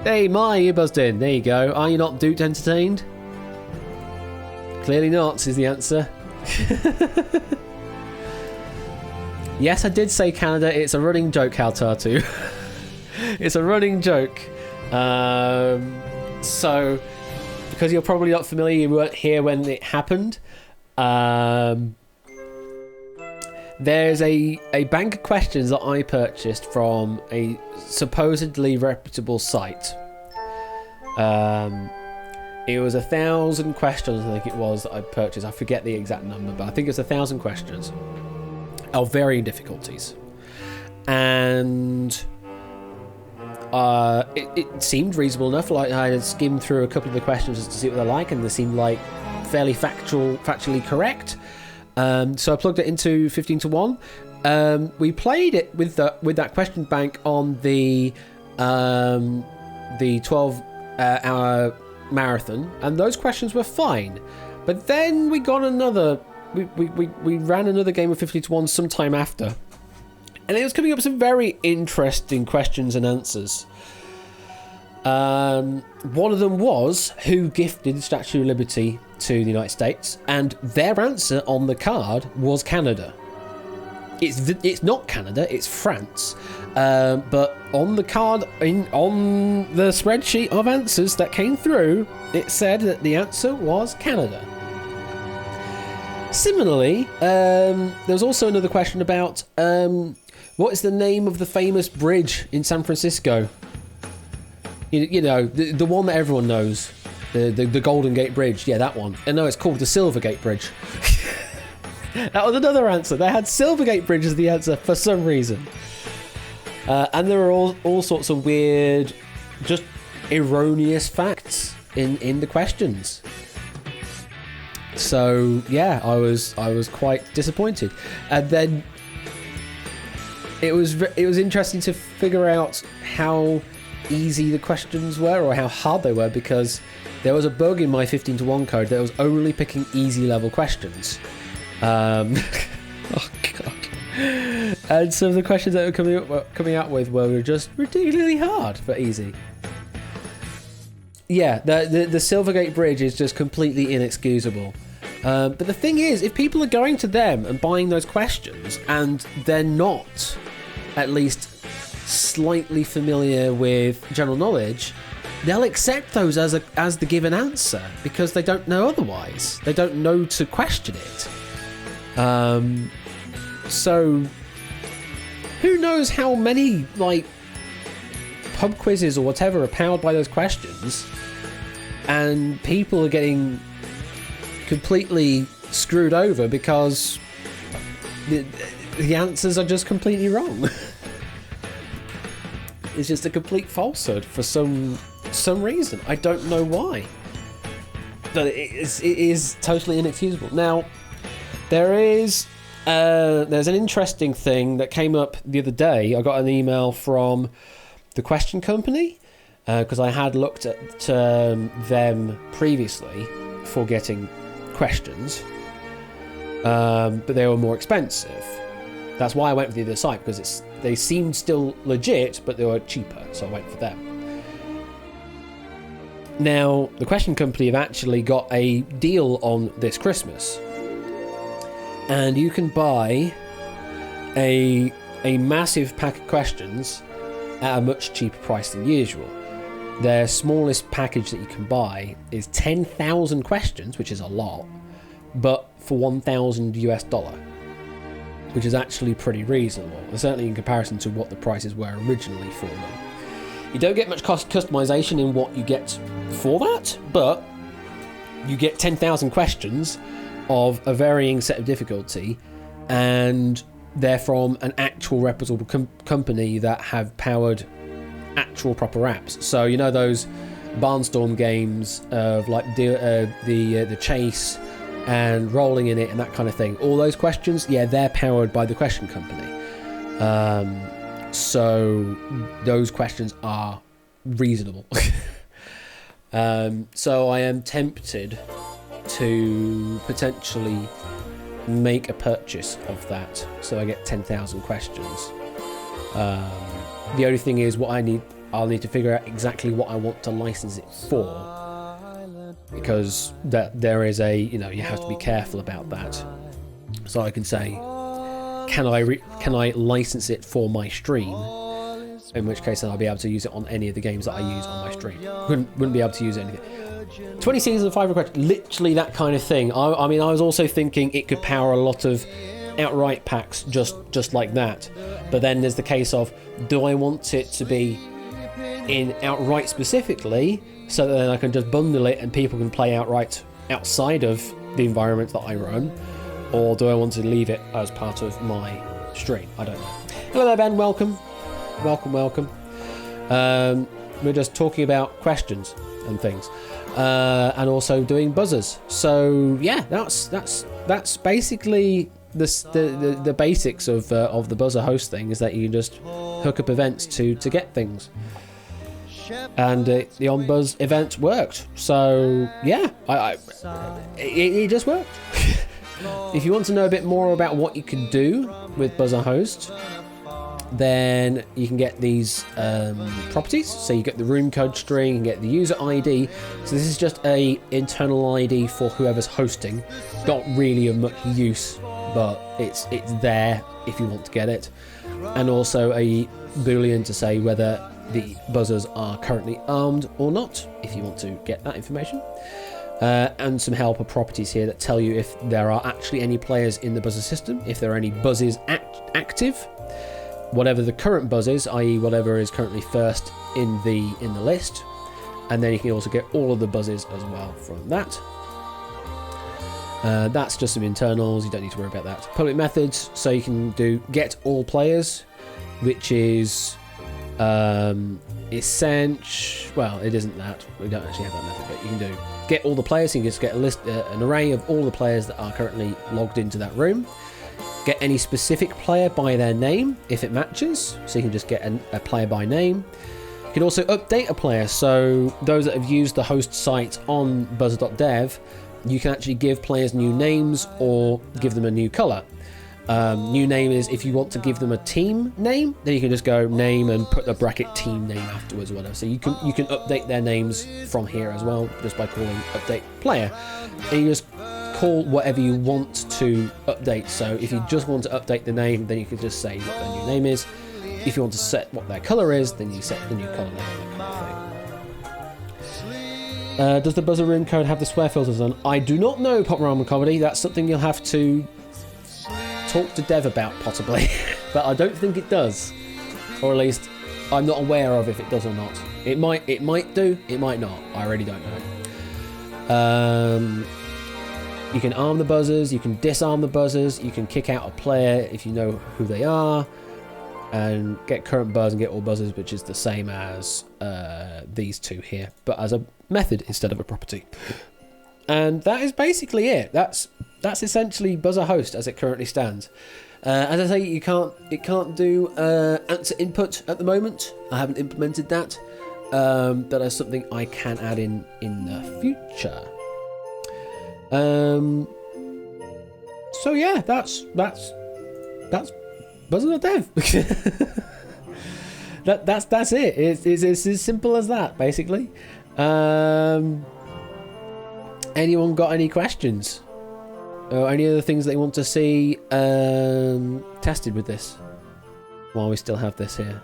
Hey, Maya, you buzzed in. There you go. Are you not duped entertained? Clearly not, is the answer. Yes, I did say Canada. It's a running joke, Haltatu. It's a running joke. So, because you're probably not familiar, you weren't here when it happened. There's a bank of questions that I purchased from a supposedly reputable site. It was 1,000 questions, I think it was, that I purchased. I forget the exact number, but I think it's 1,000 questions of varying difficulties. And it seemed reasonable enough. Like, I had skimmed through a couple of the questions just to see what they're like, and they seemed like fairly factually correct. So I plugged it into 15 to 1. We played it with that question bank on the 12 hour marathon, and those questions were fine. But then we got another. We ran another game of 50 to 1 sometime after, and it was coming up with some very interesting questions and answers. One of them was who gifted the Statue of Liberty to the United States, and their answer on the card was Canada. It's not Canada, it's France. But on the card, on the spreadsheet of answers that came through, it said that the answer was Canada. Similarly, there was also another question about what is the name of the famous bridge in San Francisco? You know, the one that everyone knows, the Golden Gate Bridge. Yeah, that one. And no, it's called the Silvergate Bridge. That was another answer. They had Silvergate Bridge as the answer for some reason. And there are all sorts of weird, just erroneous facts in the questions. So yeah, I was quite disappointed. And then it was interesting to figure out how easy the questions were or how hard they were, because there was a bug in my 15 to 1 code that was only picking easy level questions. Oh god. And some of the questions that were coming out with were just ridiculously hard for easy. Yeah, the Silvergate Bridge is just completely inexcusable. But the thing is, if people are going to them and buying those questions and they're not at least slightly familiar with general knowledge, they'll accept those as the given answer because they don't know otherwise. They don't know to question it. So who knows how many like pub quizzes or whatever are powered by those questions, and people are getting completely screwed over because the answers are just completely wrong. It's just a complete falsehood for some reason. I don't know why, but it is totally inexcusable. Now, there's an interesting thing that came up the other day. I got an email from the Question Company because I had looked at them previously for getting questions, but they were more expensive. That's why I went for the other site, because they seemed still legit, but they were cheaper, so I went for them. Now, the Question Company have actually got a deal on this Christmas, and you can buy a massive pack of questions at a much cheaper price than usual. Their smallest package that you can buy is 10,000 questions, which is a lot, but for $1,000 US, which is actually pretty reasonable, certainly in comparison to what the prices were originally for them. You don't get much customization in what you get for that, but you get 10,000 questions of a varying set of difficulty, and they're from an actual reputable company that have powered actual proper apps. So you know those Barnstorm games of like the chase and rolling in it and that kind of thing. All those questions, yeah, they're powered by the Question Company. So those questions are reasonable. So I am tempted to potentially make a purchase of that, so I get 10,000 questions. The only thing is, I'll need to figure out exactly what I want to license it for, because there is you have to be careful about that. So I can say, can I license it for my stream? In which case, then I'll be able to use it on any of the games that I use on my stream. Wouldn't be able to use anything. 20 seasons of 5 requests, literally that kind of thing. I mean, I was also thinking it could power a lot of outright packs just like that. But then there's the case of, do I want it to be in outright specifically, so that then I can just bundle it and people can play outright outside of the environment that I run, or do I want to leave it as part of my stream? I don't know. Hello there, Ben. Welcome. We're just talking about questions and things, and also doing buzzers. So yeah, that's basically the basics of the buzzer host thing, is that you can just hook up events to get things. and the On Buzz event worked. So yeah, it just worked. If you want to know a bit more about what you can do with Buzzrhost, then you can get these properties. So you get the room code string, you get the user ID. So this is just a internal ID for whoever's hosting. Not really of much use, but it's there if you want to get it. And also a boolean to say whether the buzzers are currently armed or not, if you want to get that information. And some helper properties here that tell you if there are actually any players in the buzzer system, if there are any buzzes active, whatever the current buzz is, i.e. whatever is currently first in the list, and then you can also get all of the buzzes as well from that. That's just some internals, you don't need to worry about that. Public methods, so you can do get all players, which is essential. Well, it isn't that, we don't actually have that method, but you can do get all the players, so you can just get a list, an array of all the players that are currently logged into that room. Get any specific player by their name if it matches, so you can just get a player by name. You can also update a player, so those that have used the host site on buzzer.dev, you can actually give players new names or give them a new color. New name is if you want to give them a team name, then you can just go name and put the bracket team name afterwards or whatever. So you can update their names from here as well, just by calling update player. And you just call whatever you want to update. So if you just want to update the name, then you can just say what their new name is. If you want to set what their color is, then you set the new color name, that kind of thing. Does the buzzer room code have the swear filters on? I do not know, Pop Ramen Comedy. That's something you'll have to talk to Dev about, possibly. But I don't think it does, or at least I'm not aware of if it does or not. It might do, it might not. I really don't know. You can arm the buzzers, you can disarm the buzzers, you can kick out a player if you know who they are, and get current buzz and get all buzzers, which is the same as these two here, but as a method instead of a property. And that is basically it. That's essentially Buzzrhost as it currently stands. As I say, it can't do answer input at the moment. I haven't implemented that. That is something I can add in the future. So yeah, that's Buzzer.dev. that's it. It's as simple as that, basically. Anyone got any questions or any other things they want to see tested with this while we still have this here?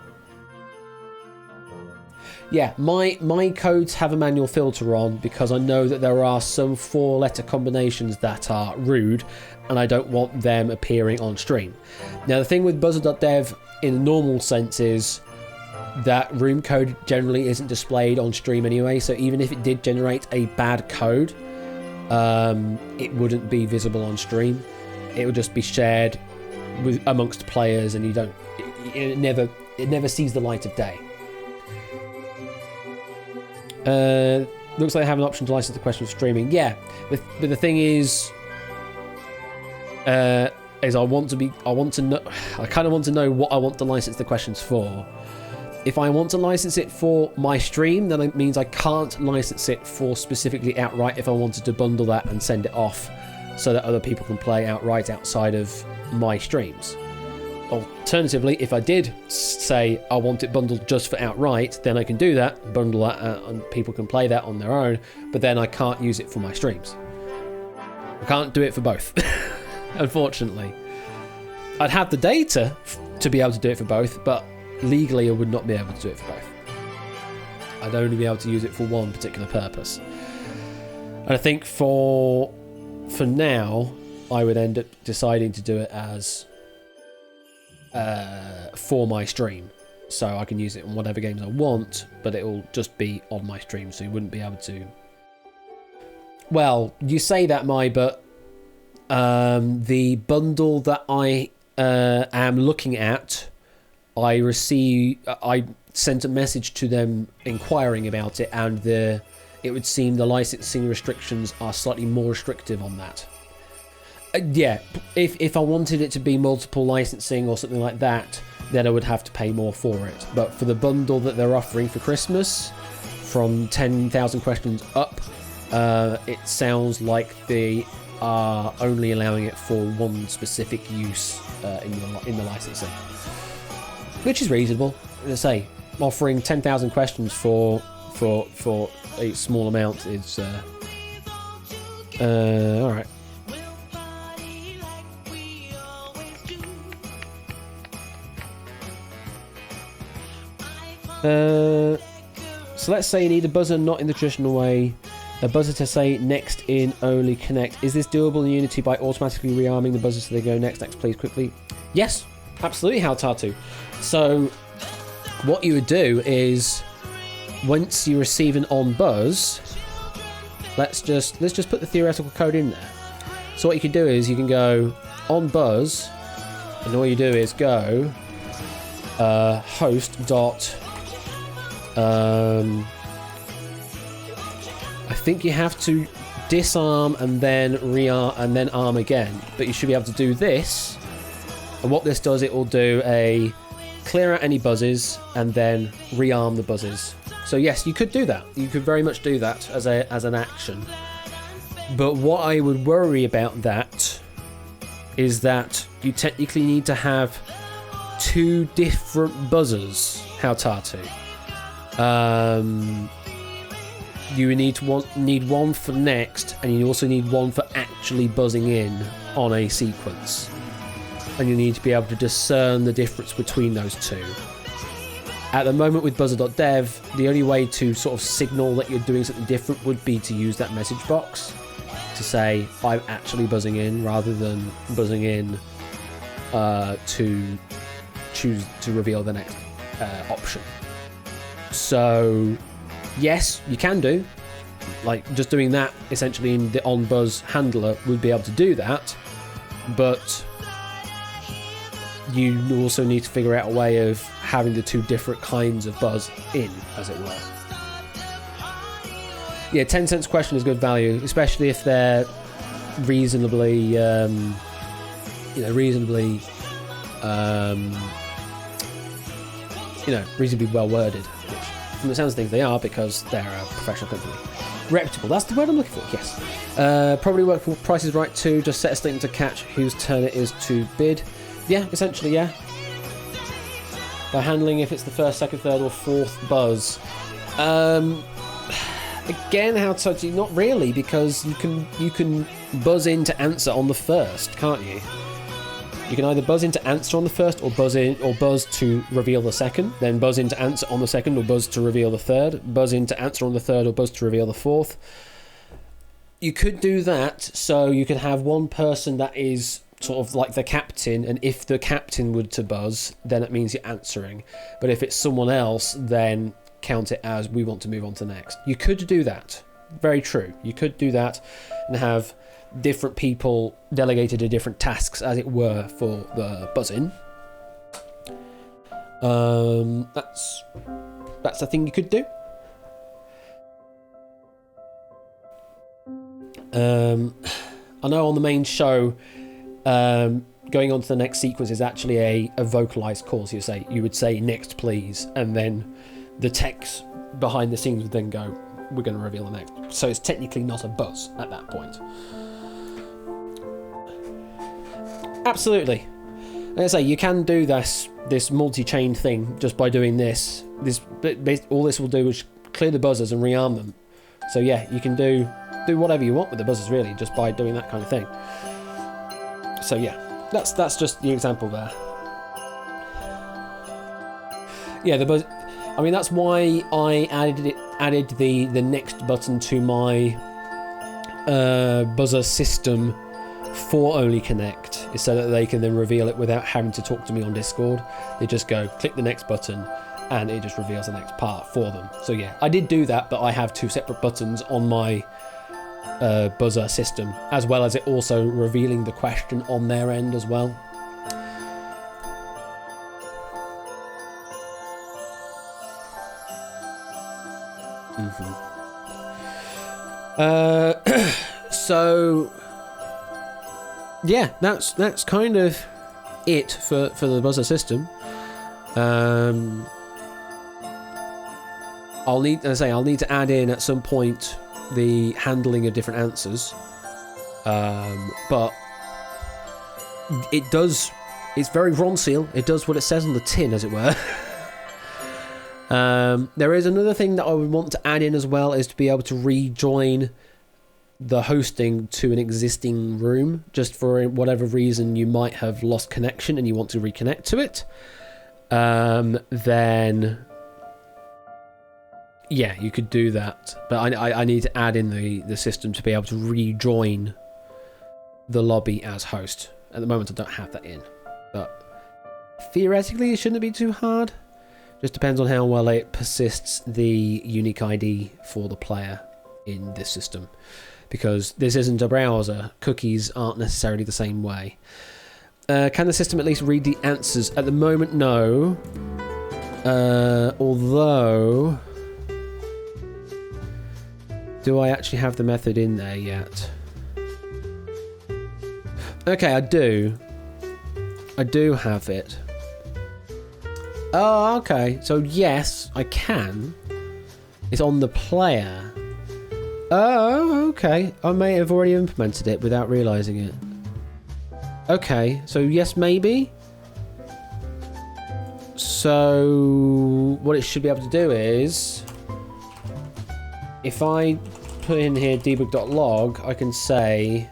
Yeah, my codes have a manual filter on because I know that there are some 4-letter combinations that are rude and I don't want them appearing on stream. Now, the thing with Buzzer.dev in the normal sense is that room code generally isn't displayed on stream anyway, so even if it did generate a bad code, it wouldn't be visible on stream. It would just be shared amongst players, and it never sees the light of day. Looks like I have an option to license the question of streaming. Yeah, but the thing is I kind of want to know what I want to license the questions for. If I want to license it for my stream, then it means I can't license it for specifically Outright if I wanted to bundle that and send it off so that other people can play Outright outside of my streams. Alternatively, if I did say I want it bundled just for Outright, then I can do that, bundle that, and people can play that on their own, but then I can't use it for my streams. I can't do it for both, unfortunately. I'd have the data to be able to do it for both, but legally I would not be able to do it for both. I'd only be able to use it for one particular purpose. And I think for now, I would end up deciding to do it as for my stream, so I can use it on whatever games I want, but it will just be on my stream, so you wouldn't be able to. Well, you say that, but the bundle that I am looking at, I sent a message to them inquiring about it, and it would seem the licensing restrictions are slightly more restrictive on that. Yeah, if I wanted it to be multiple licensing or something like that, then I would have to pay more for it. But for the bundle that they're offering for Christmas, from 10,000 questions up, it sounds like they are only allowing it for one specific use in the licensing, which is reasonable. As I say, offering 10,000 questions for a small amount is all right. So let's say you need a buzzer not in the traditional way, a buzzer to say next in only connect. Is this doable in Unity by automatically rearming the buzzer so they go next please quickly? Yes, absolutely, Haltatu. So what you would do is, once you receive an on buzz, let's just put the theoretical code in there. So what you can do is you can go on buzz, and all you do is go host dot I think you have to disarm and then rearm and then arm again, but you should be able to do this, and what this does, it will do a clear out any buzzes and then rearm the buzzes. So yes, you could do that. You could very much do that as an action. But what I would worry about that is that you technically need to have two different buzzers, Haltatu. You need one for next, and you also need one for actually buzzing in on a sequence. And you need to be able to discern the difference between those two. At the moment with buzzer.dev, the only way to sort of signal that you're doing something different would be to use that message box to say, I'm actually buzzing in, rather than buzzing in to choose to reveal the next option. So yes, you can do, like, just doing that essentially in the on buzz handler would be able to do that, but you also need to figure out a way of having the two different kinds of buzz in, as it were. Yeah, 10 cents question is good value, especially if they're reasonably well worded, which from the sounds of things they are, because they're a professional company. Reputable, that's the word I'm looking for, yes. Probably work for Price is Right too, just set a statement to catch whose turn it is to bid. Yeah, essentially, yeah. By handling if it's the first, second, third or fourth buzz. Again, how to, not really, because you can buzz in to answer on the first, can't you? You can either buzz in to answer on the first, or buzz to reveal the second, then buzz in to answer on the second, or buzz to reveal the third, buzz in to answer on the third, or buzz to reveal the fourth. You could do that, so you could have one person that is sort of like the captain, and if the captain would to buzz, then it means you're answering. But if it's someone else, then count it as we want to move on to next. You could do that. Very true. You could do that and have different people delegated to different tasks, as it were, for the buzzing. That's a thing you could do. I know on the main show, going on to the next sequence is actually a vocalized call. So you would say next please, and then the text behind the scenes would then go, we're going to reveal the next. So it's technically not a buzz at that point. Absolutely. Like I say, you can do this multi-chain thing just by doing this. All this will do is clear the buzzers and rearm them. So yeah, you can do whatever you want with the buzzers, really, just by doing that kind of thing. So yeah, that's just the example there. Yeah, the buzz. I mean, that's why I added the next button to my buzzer system for Only Connect, is so that they can then reveal it without having to talk to me on Discord. They just go click the next button and it just reveals the next part for them. So yeah, I did do that, but I have two separate buttons on my buzzer system, as well as it also revealing the question on their end as well. So yeah, that's kind of it for the buzzer system. I'll need to add in at some point the handling of different answers. But it's very Ronseal. It does what it says on the tin, as it were. There is another thing that I would want to add in as well, is to be able to rejoin the hosting to an existing room, just for whatever reason you might have lost connection and you want to reconnect to it. Then yeah, you could do that, but I need to add in the system to be able to rejoin the lobby as host. At the moment I don't have that in, but theoretically it shouldn't be too hard. Just depends on how well it persists the unique ID for the player in this system, because this isn't a browser. Cookies aren't necessarily the same way. Can the system at least read the answers? At the moment, no. Although, do I actually have the method in there yet? Okay, I do. I do have it. Oh, okay. So yes, I can. It's on the player. Oh, okay. I may have already implemented it without realising it. Okay, so yes, maybe. So what it should be able to do is, if I put in here debug.log, I can say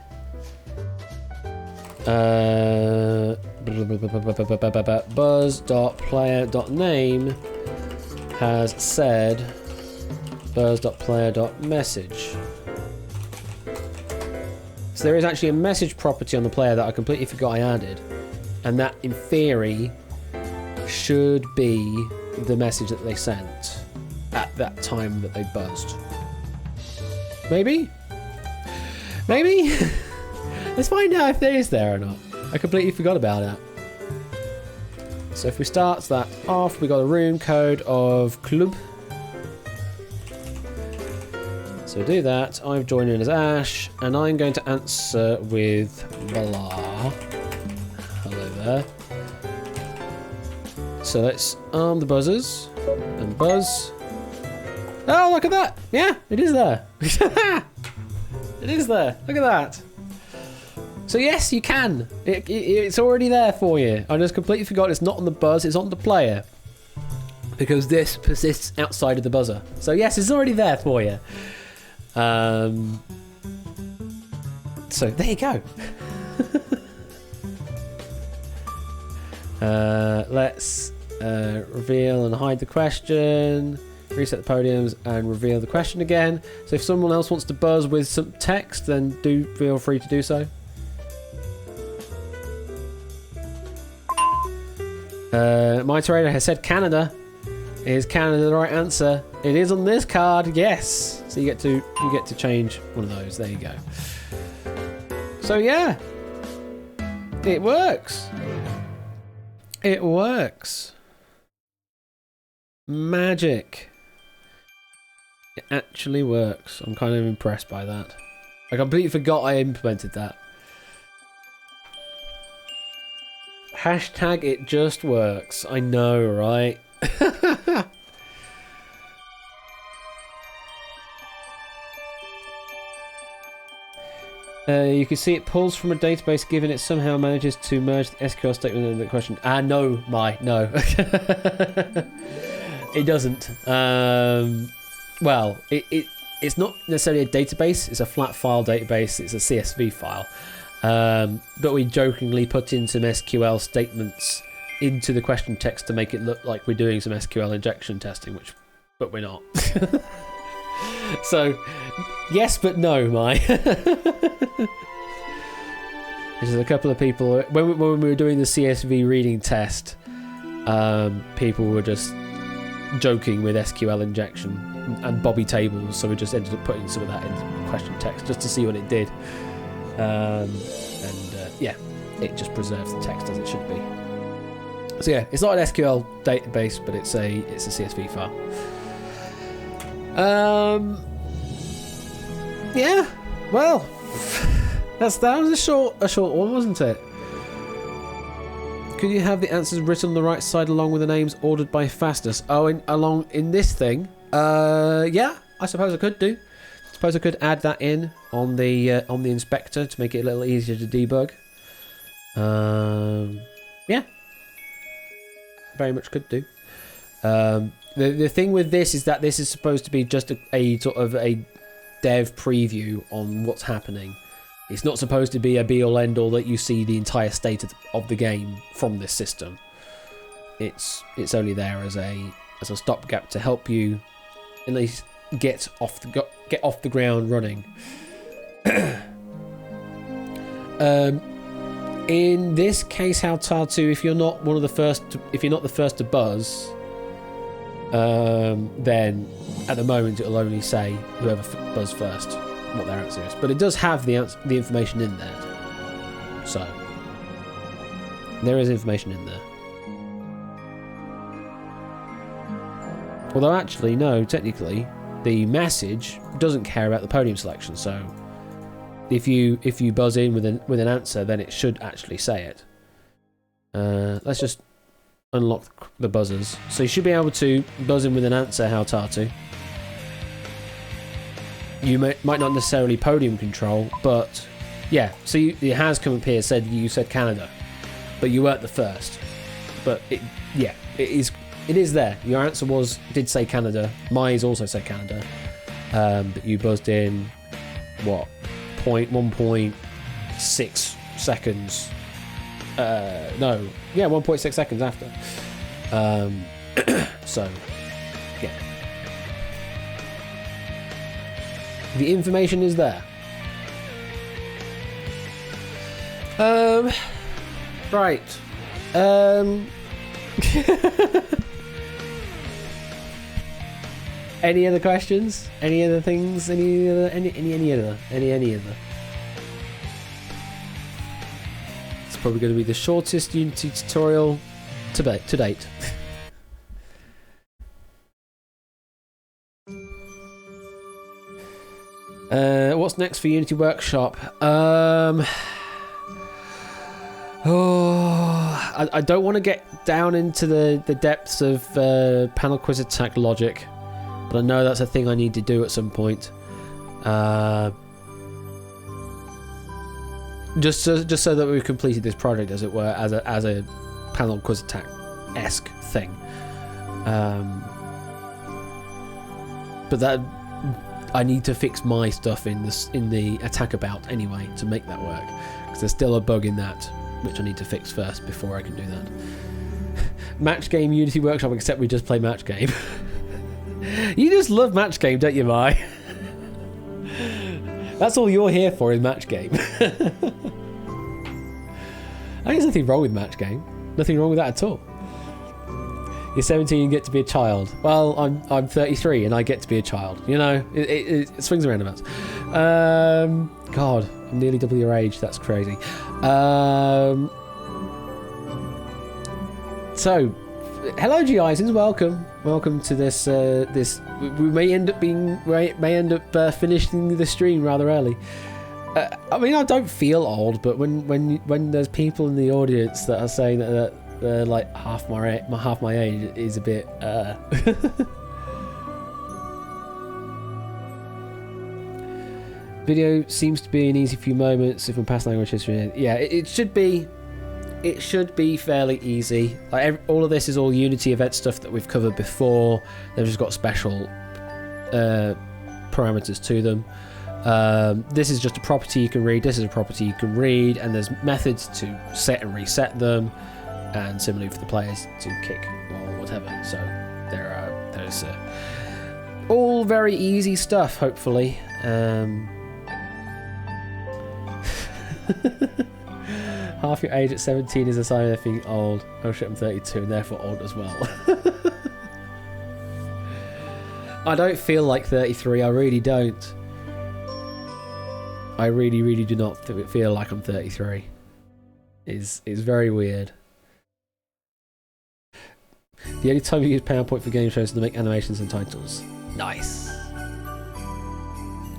buzz.player.name has said buzz.player.message. So there is actually a message property on the player that I completely forgot I added, and that in theory should be the message that they sent at that time that they buzzed. Maybe? Maybe? Let's find out if there is there or not. I completely forgot about that. So if we start that off, we got a room code of club. So do that. I've joined in as Ash, and I'm going to answer with blah. Hello there. So let's arm the buzzers and buzz. Oh, look at that! Yeah, it is there. It is there. Look at that. So yes, you can. It's already there for you. I just completely forgot it's not on the buzz, it's on the player, because this persists outside of the buzzer. So yes, it's already there for you. So there you go. Let's reveal and hide the question, reset the podiums and reveal the question again. So if someone else wants to buzz with some text, then do feel free to do so. My trader has said Canada. Is Canada the right answer? It is on this card, yes. So you get to change one of those. There you go. So yeah, it works. It works. Magic. It actually works. I'm kind of impressed by that. I completely forgot I implemented that. Hashtag it just works. I know, right? You can see it pulls from a database, given it somehow manages to merge the SQL statement in the question. No. It doesn't. Well, it's not necessarily a database. It's a flat file database. It's a CSV file. But we jokingly put in some SQL statements into the question text to make it look like we're doing some SQL injection testing, but we're not. So, yes, but no, There's a couple of people when we were doing the CSV reading test. People were just joking with SQL injection and Bobby tables, so we just ended up putting some of that into the question text just to see what it did. Yeah, it just preserves the text as it should be. So yeah, it's not an SQL database, but it's a CSV file. Yeah, well, that was a short one, wasn't it? Could you have the answers written on the right side along with the names ordered by fastness? Oh, along in this thing? Yeah, I suppose I could do. Suppose I could add that in on the inspector to make it a little easier to debug. Yeah, very much could do. The thing with this is that this is supposed to be just a sort of a dev preview on what's happening. It's not supposed to be a be-all end-all that you see the entire state of the game from this system. It's only there as a stopgap to help you at least get off the ground running. In this case, Haltatu, if you're not the first to buzz, then at the moment it'll only say whoever buzzed first what their answer is. But it does have the information in there, so there is information in there. Although actually, no, technically, the message doesn't care about the podium selection. So if you buzz in with an answer, then it should actually say it. Let's just unlock the buzzers. So you should be able to buzz in with an answer, Haltatu. You might not necessarily podium control, but yeah. So it has come up here. You said Canada, but you weren't the first. But it is there. Your answer did say Canada. Mine also said Canada. But you buzzed in what? 1.6 seconds. 1.6 seconds after. So, yeah. The information is there. Right. Any other questions? Any other things? Any other? It's probably going to be the shortest Unity tutorial to date. What's next for Unity Workshop? I don't want to get down into the depths of panel quiz attack logic, but I know that's a thing I need to do at some point. Just so that we've completed this project, as it were, as a panel quiz attack-esque thing. But that I need to fix my stuff in the attack about anyway to make that work, because there's still a bug in that which I need to fix first before I can do that. Match game Unity Workshop, except we just play match game. You just love match game, don't you, Mai? That's all you're here for, is match game. I think there's nothing wrong with match game. Nothing wrong with that at all. You're 17 and get to be a child. Well, I'm 33 and I get to be a child. You know, it swings and roundabouts. God, I'm nearly double your age. That's crazy. So, hello, G. Isons. Welcome to this. We may end up finishing the stream rather early. I mean, I don't feel old, but when there's people in the audience that are saying that they're like half my age, is a bit. Video seems to be an easy few moments if I'm past language history. Yeah, it should be. It should be fairly easy. Like all of this is all Unity event stuff that we've covered before. They've just got special parameters to them. This is just a property you can read. This is a property you can read, and there's methods to set and reset them, and similarly for the players to kick or whatever. So there's all very easy stuff, hopefully. Half your age at 17 is a sign of being old. Oh shit, I'm 32 and therefore old as well. I don't feel like 33, I really don't. I really, really do not feel like I'm 33. It's very weird. The only time you use PowerPoint for game shows is to make animations and titles. Nice.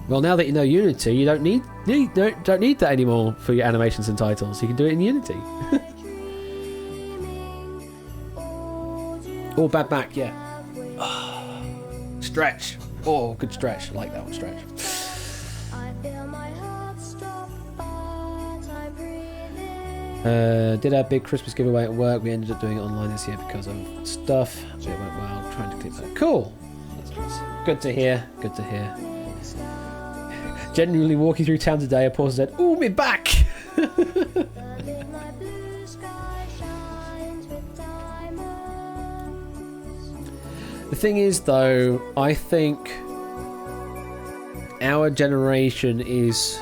Well, now that you know Unity, you don't need that anymore for your animations and titles. You can do it in Unity. Oh, bad back, yeah. Stretch. Oh, good stretch. I like that one, stretch. Did our big Christmas giveaway at work. We ended up doing it online this year because of stuff. So it went well. Trying to clip that. Cool. That's nice. Good to hear. Good to hear. Genuinely walking through town today, I paused and said, "Ooh, me back!" The thing is, though, I think our generation is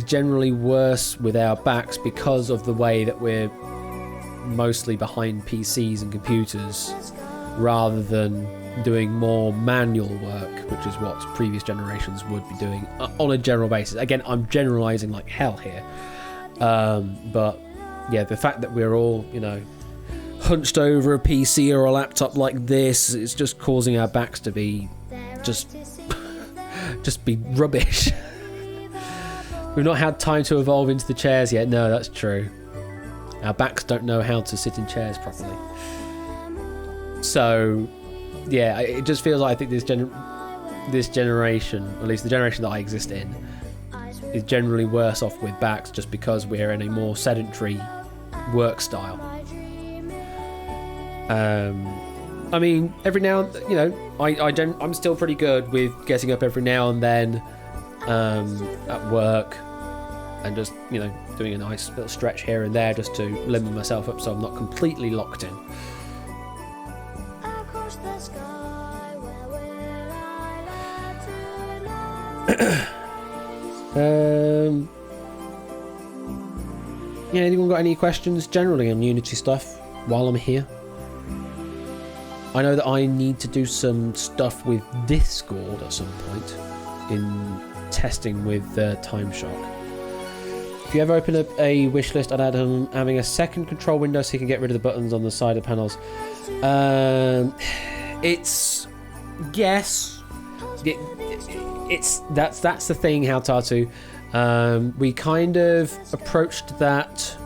generally worse with our backs because of the way that we're mostly behind PCs and computers rather than doing more manual work, which is what previous generations would be doing on a general basis. Again, I'm generalizing like hell here, but yeah, the fact that we're all, you know, hunched over a PC or a laptop like this, it's just causing our backs to be just be rubbish. We've not had time to evolve into the chairs yet. No, that's true. Our backs don't know how to sit in chairs properly. So yeah, it just feels like I think this generation, or at least the generation that I exist in, is generally worse off with backs just because we're in a more sedentary work style. I mean, every now and, you know, I'm still pretty good with getting up every now and then at work and just, you know, doing a nice little stretch here and there just to limber myself up so I'm not completely locked in. Yeah, anyone got any questions generally on Unity stuff while I'm here? I know that I need to do some stuff with Discord at some point in testing with TimeShock. If you ever open up a wish list, I'd add having a second control window so you can get rid of the buttons on the side of panels. It's yes, that's the thing, Hautatu. We kind of approached that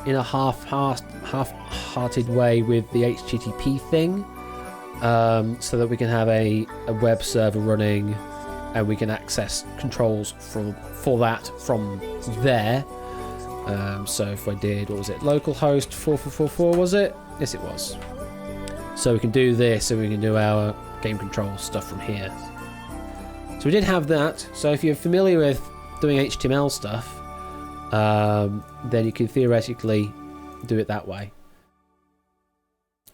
in a half-hearted way with the HTTP thing, so that we can have a web server running and we can access controls for that from there. So if I did, what was it, localhost 4444 was it? Yes, it was. So we can do this and we can do our game control stuff from here. So we did have that. So if you're familiar with doing HTML stuff, then you can theoretically do it that way.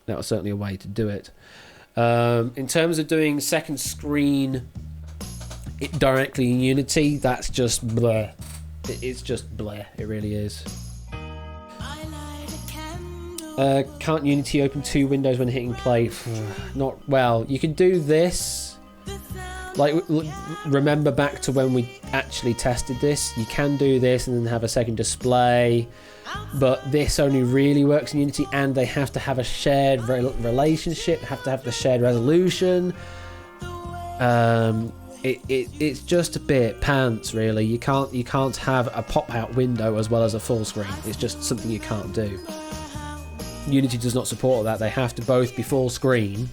That was certainly a way to do it. In terms of doing second screen directly in Unity, that's just bleh. It's just bleh. It really is. Can't Unity open two windows when hitting play? Not well. You can do this. Like, remember back to when we actually tested this? You can do this and then have a second display, but this only really works in Unity, and they have to have a shared relationship, have to have the shared resolution. It's just a bit pants, really. You can't have a pop-out window as well as a full screen. It's just something you can't do. Unity does not support that. They have to both be full screen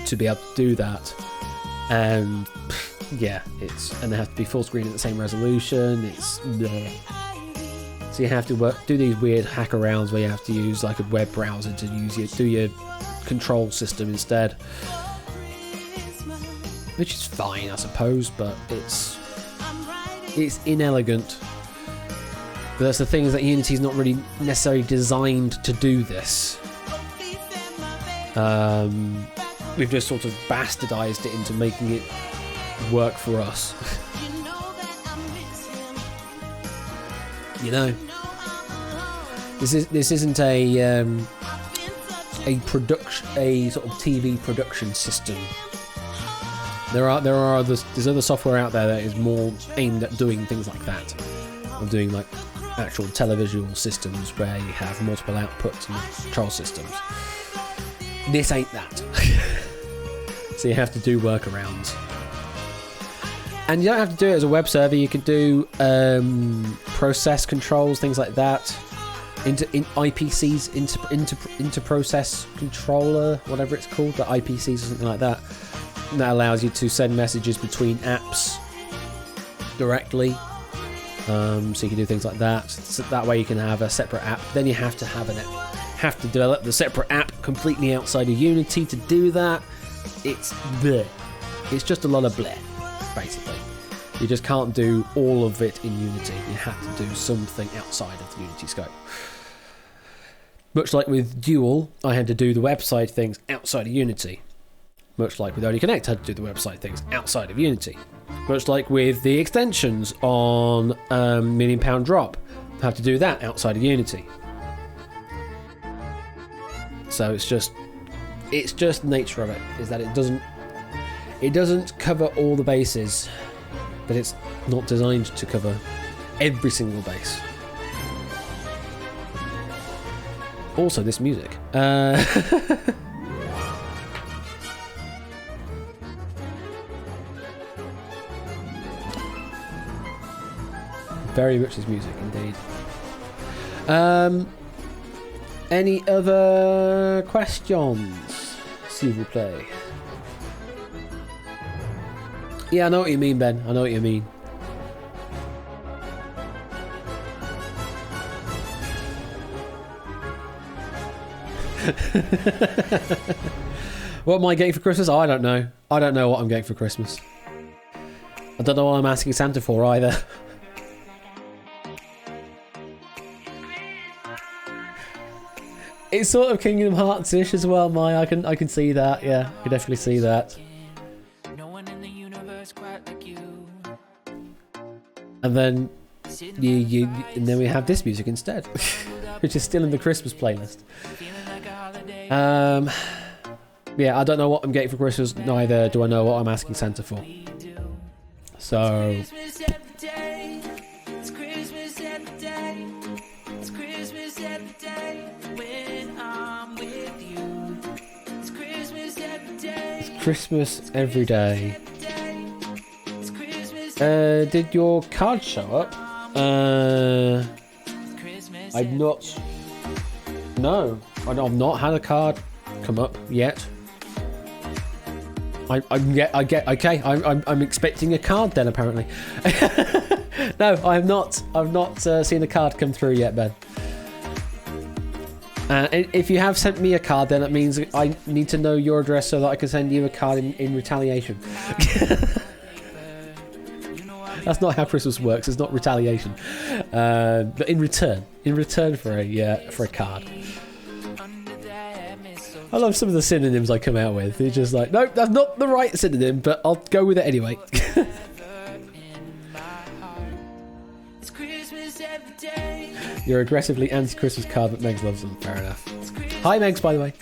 to be able to do that. And yeah, and they have to be full screen at the same resolution. It's bleh. So you have to do these weird hack-arounds where you have to use like a web browser to do your control system instead, which is fine, I suppose, but it's inelegant. But that's the thing, is that Unity's not really necessarily designed to do this. We've just sort of bastardized it into making it work for us. You know, this isn't a sort of TV production system. There's other software out there that is more aimed at doing things like that, of doing like actual televisual systems where you have multiple outputs and control systems. This ain't that. So you have to do workarounds. And you don't have to do it as a web server. You can do process controls, things like that. In IPCs, inter process controller, whatever it's called, the IPCs or something like that. And that allows you to send messages between apps directly. So you can do things like that. So that way you can have a separate app. Then you have to develop the separate app completely outside of Unity to do that. It's bleh. It's just a lot of bleh, basically. You just can't do all of it in Unity. You have to do something outside of the Unity scope. Much like with Dual, I had to do the website things outside of Unity. Much like with Only Connect, I had to do the website things outside of Unity. Much like with the extensions on Million Pound Drop, I had to do that outside of Unity. So it's just the nature of it, is that it doesn't cover all the bases, but it's not designed to cover every single base. Also, this music. Very much this music, indeed. Any other questions, s'il vous plaît? Yeah, I know what you mean, Ben. I know what you mean. What am I getting for Christmas? Oh, I don't know. I don't know what I'm getting for Christmas. I don't know what I'm asking Santa for either. It's sort of Kingdom Hearts-ish as well, Mai. I can see that. Yeah, I can definitely see that. And then and then we have this music instead, which is still in the Christmas playlist. Yeah, I don't know what I'm getting for Christmas. Neither do I know what I'm asking Santa for. So. Christmas every day. Did your card show up? I've not. No, I've not had a card come up yet. I'm expecting a card then apparently. No, I've not seen a card come through yet, Ben. If you have sent me a card, then it means I need to know your address so that I can send you a card in retaliation. That's not how Christmas works. It's not retaliation, but in return for a card. I love some of the synonyms I come out with. It's just like, nope, that's not the right synonym, but I'll go with it anyway. You're aggressively anti-Christmas card, but Megs loves them. Fair enough. Hi, Megs, by the way.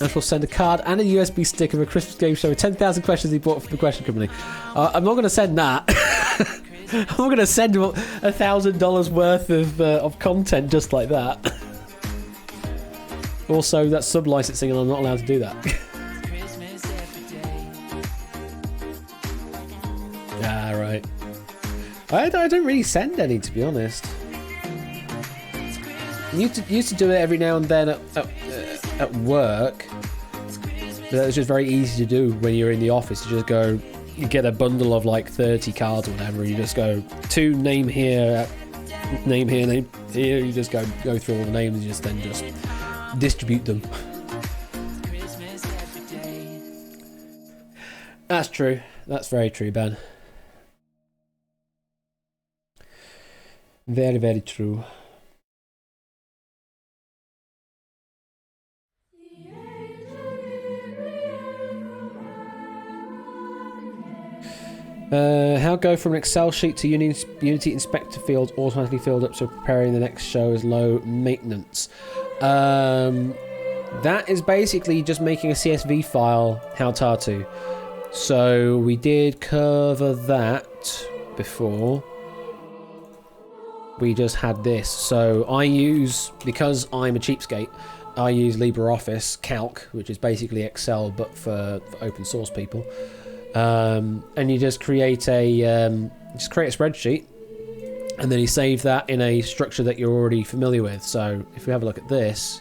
Ash will send a card and a USB stick of a Christmas game show with 10,000 questions he bought from the Question Company. I'm not going to send that. I'm not going to send $1,000 worth of content just like that. Also, that's sub-licensing and I'm not allowed to do that. Ah, right. I don't really send any, to be honest. Used to do it every now and then at work. But that was just very easy to do when you're in the office. You just go, you get a bundle of like 30 cards or whatever, and you just go to name here, name here, name here. You just go through all the names and just distribute them. That's true. That's very true, Ben. Very, very true. How go from an Excel sheet to Unity inspector fields automatically filled up so preparing the next show is low maintenance. That is basically just making a CSV file how to. So we did cover that before. We just had this. So I use, because I'm a cheapskate, I use LibreOffice Calc, which is basically Excel but for open source people. And you just create a spreadsheet, and then you save that in a structure that you're already familiar with. So if we have a look at this,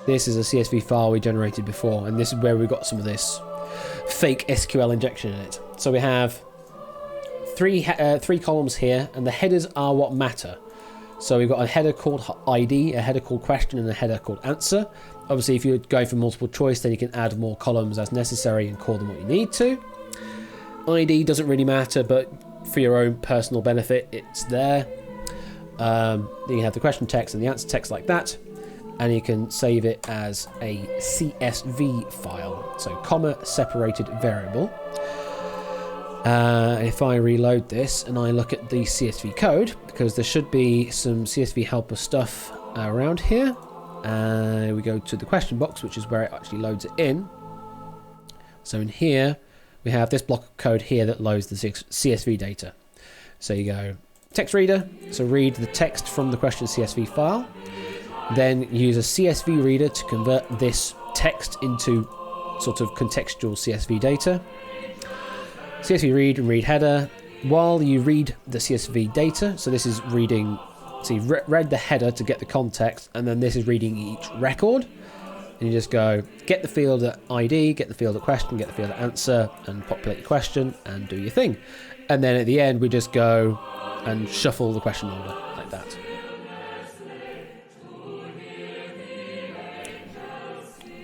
this is a CSV file we generated before, and this is where we got some of this fake SQL injection in it. So we have three columns here, and the headers are what matter. So we've got a header called ID, a header called question, and a header called answer. Obviously, if you're going for multiple choice, then you can add more columns as necessary and call them what you need to. ID doesn't really matter, but for your own personal benefit, it's there. Then you have the question text and the answer text like that, and you can save it as a CSV file, so comma separated variable. If I reload this and I look at the CSV code, because there should be some CSV helper stuff around here, we go to the question box, which is where it actually loads it in. So in here, we have this block of code here that loads the CSV data. So you go text reader, so read the text from the question CSV file, then use a CSV reader to convert this text into sort of contextual CSV data. CSV read and read header. While you read the CSV data, so this is reading, so you've read the header to get the context, and then this is reading each record. And you just go, get the field at ID, get the field at question, get the field at answer, and populate your question, and do your thing. And then at the end, we just go and shuffle the question order, like that.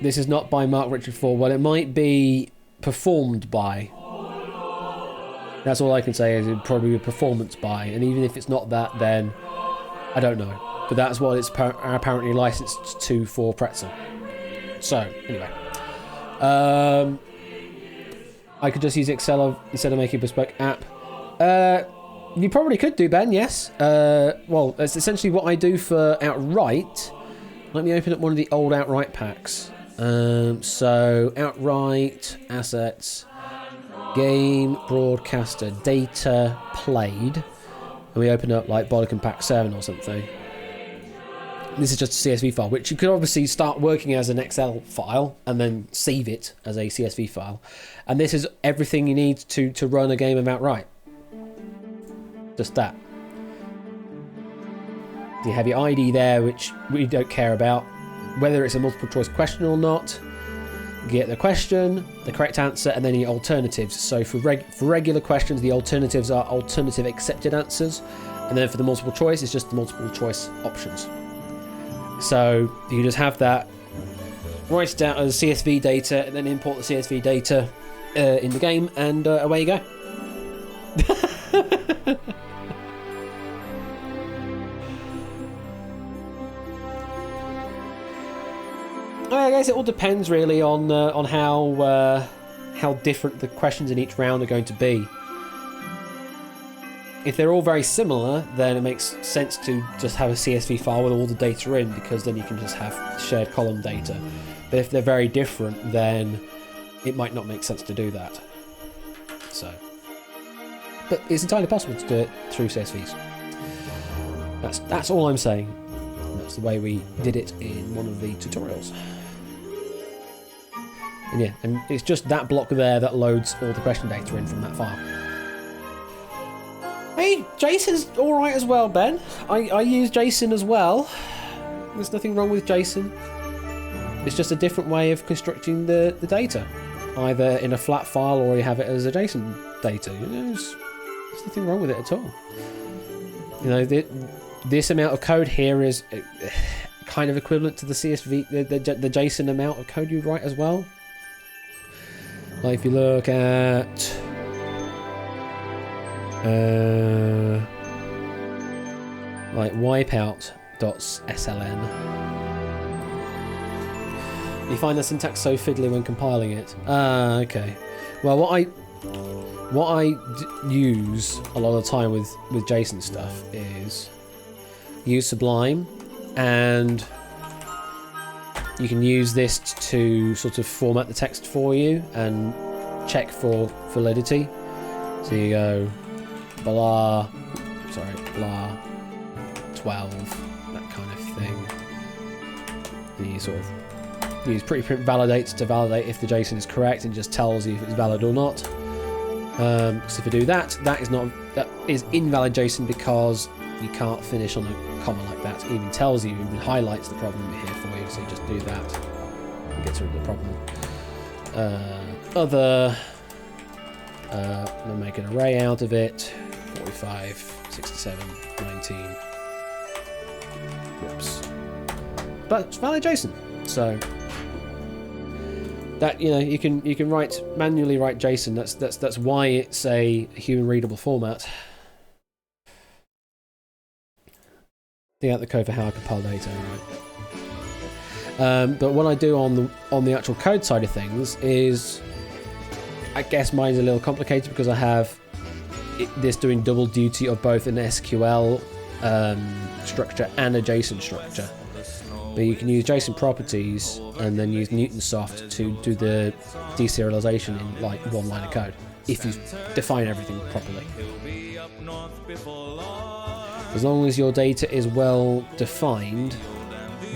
This is not by Mark Richard Forwell. It might be performed by. That's all I can say, is it'd probably be a performance by. And even if it's not that, then I don't know. But that's what it's apparently licensed to for Pretzel. So, anyway. I could just use Excel instead of making a bespoke app. You probably could do, Ben, yes. Well, that's essentially what I do for Outright. Let me open up one of the old Outright packs. So, Outright, assets, game, broadcaster, data, played. And we open up like Bodicon Pack 7 or something. This is just a CSV file, which you could obviously start working as an Excel file and then save it as a CSV file. And this is everything you need to run a game of Outright. Just that. You have your ID there, which we don't care about. Whether it's a multiple choice question or not. You get the question, the correct answer, and then your alternatives. So for regular questions, the alternatives are alternative accepted answers. And then for the multiple choice, it's just the multiple choice options. So you just have that, write it down as CSV data, and then import the CSV data in the game, and away you go. I guess it all depends really on how different the questions in each round are going to be. If they're all very similar, then it makes sense to just have a CSV file with all the data in, because then you can just have shared column data. But if they're very different, then it might not make sense to do that. So, but it's entirely possible to do it through CSVs. That's all I'm saying. And that's the way we did it in one of the tutorials. And yeah, and it's just that block there that loads all the question data in from that file. Hey, JSON's alright as well, Ben. I use JSON as well. There's nothing wrong with JSON. It's just a different way of constructing the data. Either in a flat file or you have it as a JSON data. There's nothing wrong with it at all. You know, this amount of code here is kind of equivalent to the CSV, the JSON amount of code you'd write as well. Like if you look at like wipeout.sln, you find the syntax so fiddly when compiling it. Okay. Well, what I use a lot of the time with JSON stuff is use Sublime, and you can use this to sort of format the text for you and check for validity. So you go blah 12, that kind of thing. And you sort of use pretty print validates to validate if the JSON is correct, and just tells you if it's valid or not. So if you do that, that is invalid JSON because you can't finish on a comma like that. It even tells you, even highlights the problem here for you. So you just do that and gets rid of the problem. We'll make an array out of it. 45, 67, 19. Whoops. But it's valid JSON. So that, you can manually write JSON. That's why it's a human readable format. Think out the code for how I compile data, right? But what I do on the actual code side of things is, I guess mine's a little complicated because I have this doing double duty of both an SQL structure and a JSON structure. But you can use JSON properties and then use Newtonsoft to do the deserialization in like one line of code, if you define everything properly. As long as your data is well defined,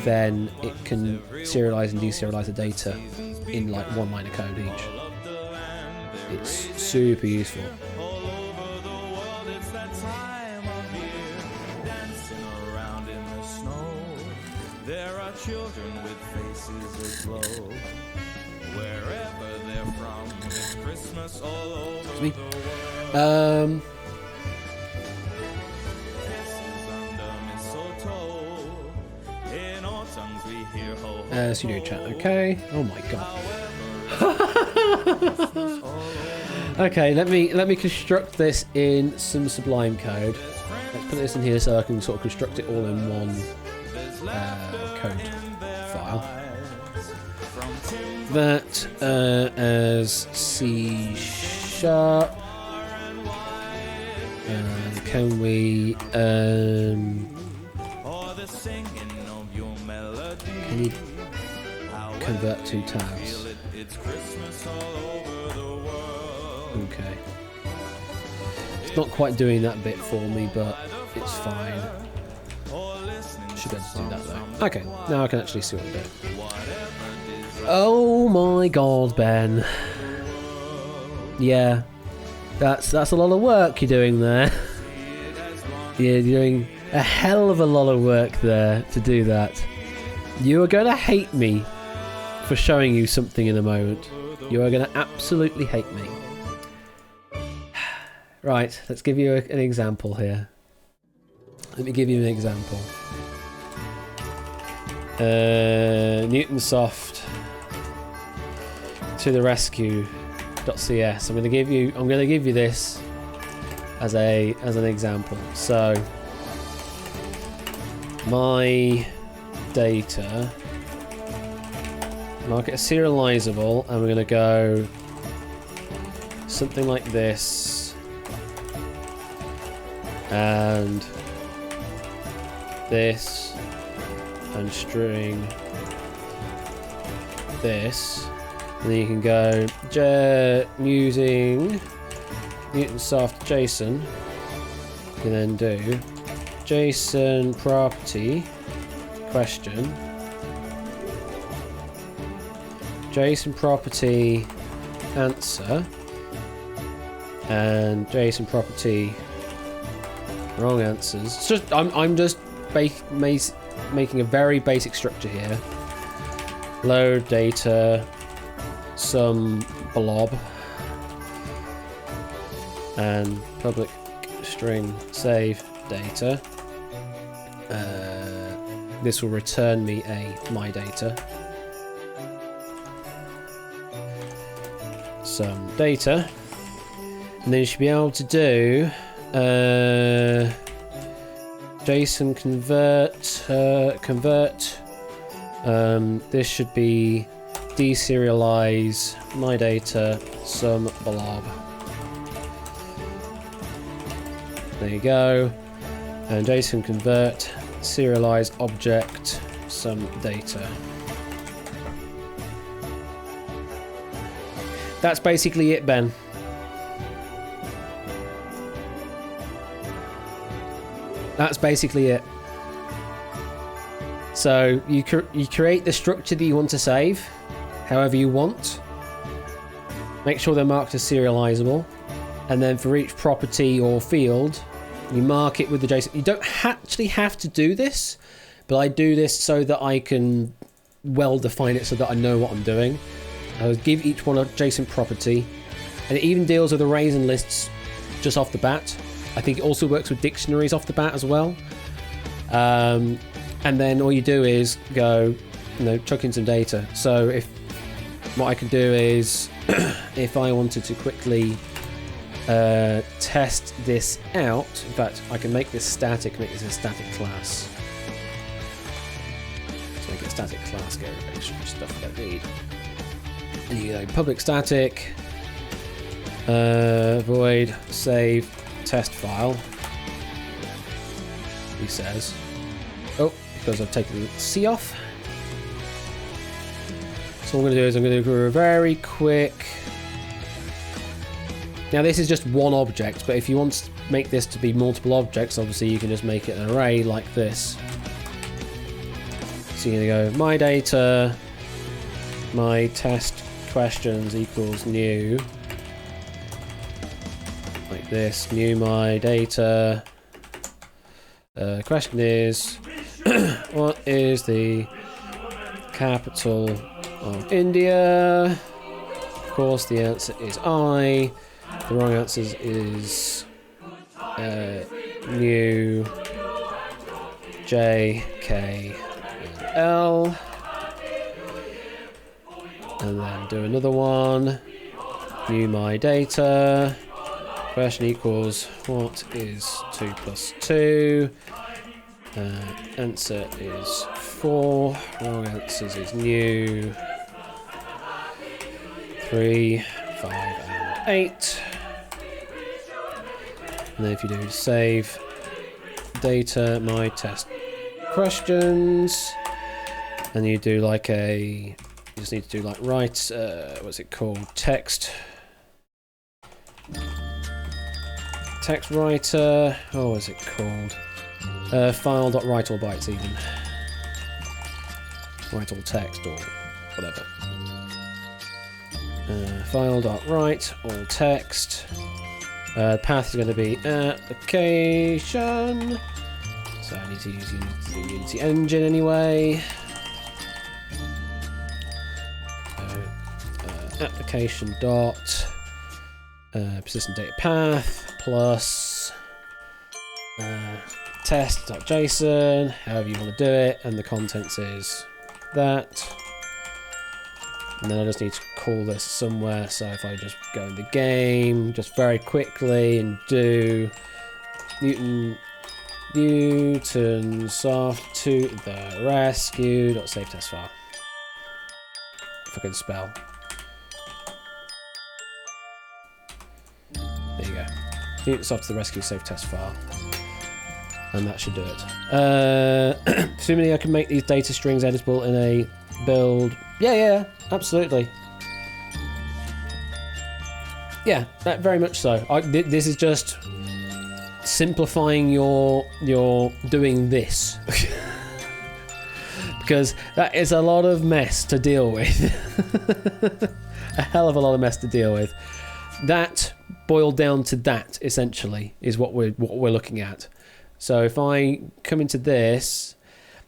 then it can serialize and deserialize the data in like one line of code each. It's super useful. There are children with faces aglow. Wherever they're from, it's Christmas all over the world. Studio chat, okay. Oh my god. Okay, let me construct this in some Sublime code. Let's put this in here so I can sort of construct it all in one code file. That as C#. Can we can you convert two tabs? Okay. It's not quite doing that bit for me, but it's fine. Should be able to do that though. Okay, now I can actually see what I'm doing. Oh my god, Ben. Yeah. That's a lot of work you're doing there. You're doing a hell of a lot of work there to do that. You are going to hate me for showing you something in a moment. You are going to absolutely hate me. Right, let's give you an example here. Let me give you an example. Newtonsoft to the rescue.cs. I'm going to give you this as an example. So my data, mark it as serializable, and we're going to go something like this, and this, and string this, and then you can go using Newtonsoft JSON. You can then do JSON property question, JSON property answer, and JSON property wrong answers. It's just I'm just making a very basic structure here. Load data, some blob, and public string save data. This will return me my data. Some data, and then you should be able to do JSON convert. This should be deserialize my data some blob. There you go. And JSON convert serialize object some data. That's basically it, Ben. That's basically it. So you create the structure that you want to save, however you want. Make sure they're marked as serializable, and then for each property or field, you mark it with the JSON. You don't actually have to do this, but I do this so that I can well define it so that I know what I'm doing. I would give each one a JSON property, and it even deals with arrays and lists just off the bat. I think it also works with dictionaries off the bat as well. And then all you do is go, chuck in some data. So if what I can do is, if I wanted to quickly test this out, in fact, I can make this static, make this a static class. So make it a static class, get rid of extra stuff I don't need. And you go public static, void save test file. He says, oh, because I've taken the C off. So what I'm going to do is I'm going to do a very quick. Now this is just one object, but if you want to make this to be multiple objects, obviously you can just make it an array like this. So you're going to go my data, my test questions equals new, like this, new my data. Question is, what is the capital of India? Of course the answer is I. The wrong answer is new, J, K, and L. And then do another one. New my data. Question equals what is 2 plus 2? Answer is 4. Wrong answers is new. 3, 5, and 8. And then if you do save data, my test questions, and you do like you just need to do like write, what's it called? Text writer. Oh, what's it called? File.write all bytes even. Write all text or whatever. File.write all text. The path is going to be application. So I need to use the Unity engine anyway. Application dot persistent data path plus test.json, however you want to do it, and the contents is that. And then I just need to call this somewhere, so if I just go in the game, just very quickly, and do Newton soft to the rescue.save test file. If I can spell. There you go. Newton soft to the rescue save test file. And that should do it. Assuming I can make these data strings editable in a build. Yeah, absolutely. Yeah, very much so. This is just simplifying your doing this. Because that is a lot of mess to deal with. A hell of a lot of mess to deal with. That boiled down to that, essentially, is what we're looking at. So if I come into this,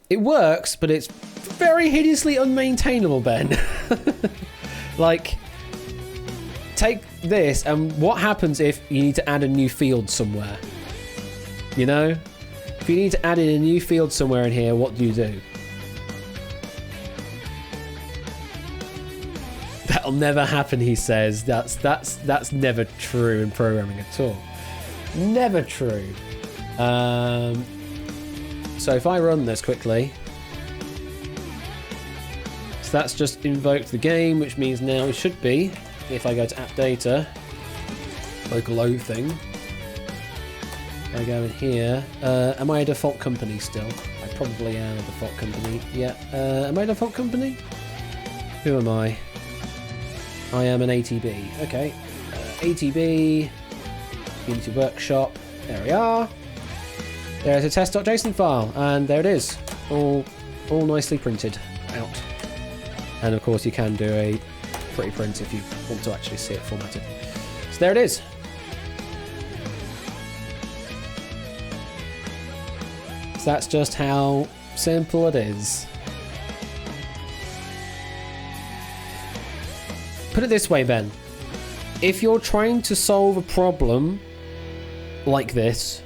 it works, but it's very hideously unmaintainable, Ben. Like, take this, and what happens if you need to add a new field somewhere? You know? If you need to add in a new field somewhere in here, what do you do? That'll never happen, he says. That's never true in programming at all. Never true. So if I run this quickly, so that's just invoked the game, which means now it should be, if I go to app data, local load thing, I go in here, am I a default company still? I probably am a default company, yeah. Am I a default company? Who am I? I am an ATB, okay. ATB, Unity Workshop, there we are. There's a test.json file, and there it is, all all nicely printed out. And of course you can do a pretty print if you want to actually see it formatted. So there it is. So that's just how simple it is. Put it this way, Ben. If you're trying to solve a problem like this,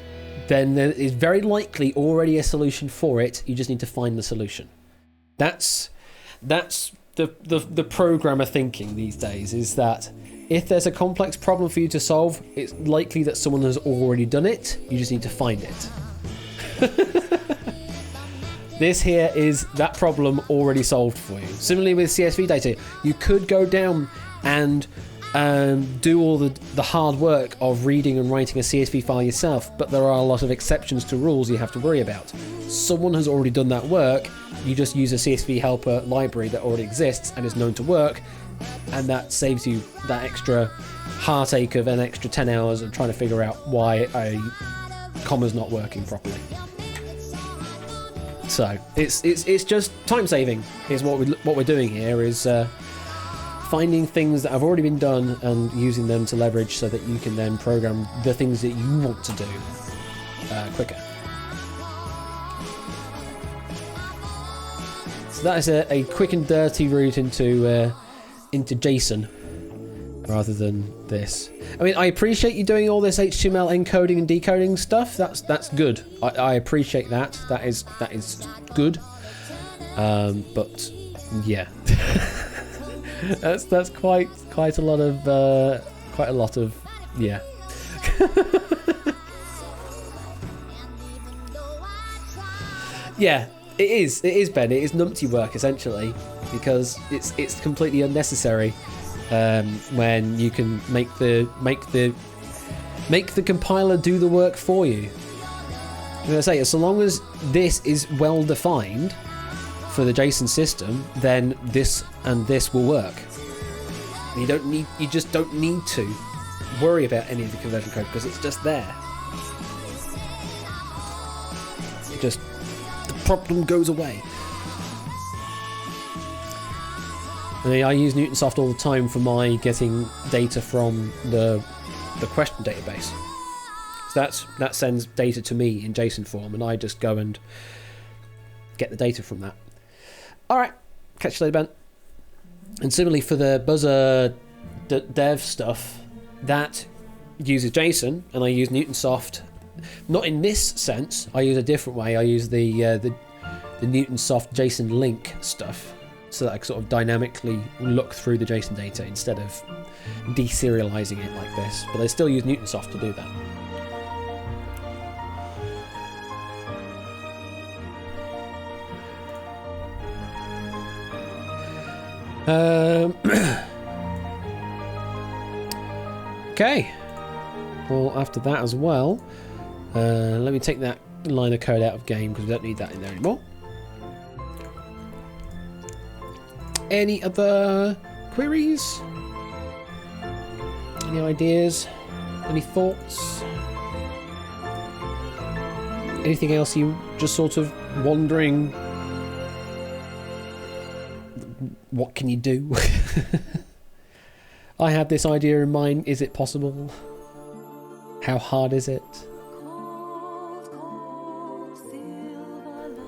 then there is very likely already a solution for it. You just need to find the solution. That's the programmer thinking these days, is that if there's a complex problem for you to solve, it's likely that someone has already done it. You just need to find it. This here is that problem already solved for you. Similarly with CSV data, you could go down and do all the hard work of reading and writing a CSV file yourself, but there are a lot of exceptions to rules you have to worry about. Someone has already done that work. You just use a CSV helper library that already exists and is known to work, and that saves you that extra heartache of an extra 10 hours of trying to figure out why a comma's not working properly. So it's just time saving is what we're doing here, is finding things that have already been done and using them to leverage so that you can then program the things that you want to do quicker. So that is a quick and dirty route into JSON rather than this. I mean, I appreciate you doing all this HTML encoding and decoding stuff. That's good. I appreciate that. That is good. But yeah. That's quite a lot of yeah. Yeah, it is Ben. It is numpty work essentially, because it's completely unnecessary when you can make the compiler do the work for you. I'm gonna say, so long as this is well defined for the JSON system, then this and this will work. You just don't need to worry about any of the conversion code because it's just there. The problem goes away. I use Newtonsoft all the time for my getting data from the question database. So that sends data to me in JSON form, and I just go and get the data from that. Alright, catch you later, Ben. And similarly for the Buzzer dev stuff, that uses JSON, and I use Newtonsoft. Not in this sense, I use a different way. I use the Newtonsoft JSON link stuff, so that I can sort of dynamically look through the JSON data instead of deserializing it like this. But I still use Newtonsoft to do that. Okay. Well, after that as well, let me take that line of code out of game because we don't need that in there anymore. Any other queries? Any ideas? Any thoughts? Anything else you just sort of wondering? What can you do? I had this idea in mind. Is it possible? How hard is it?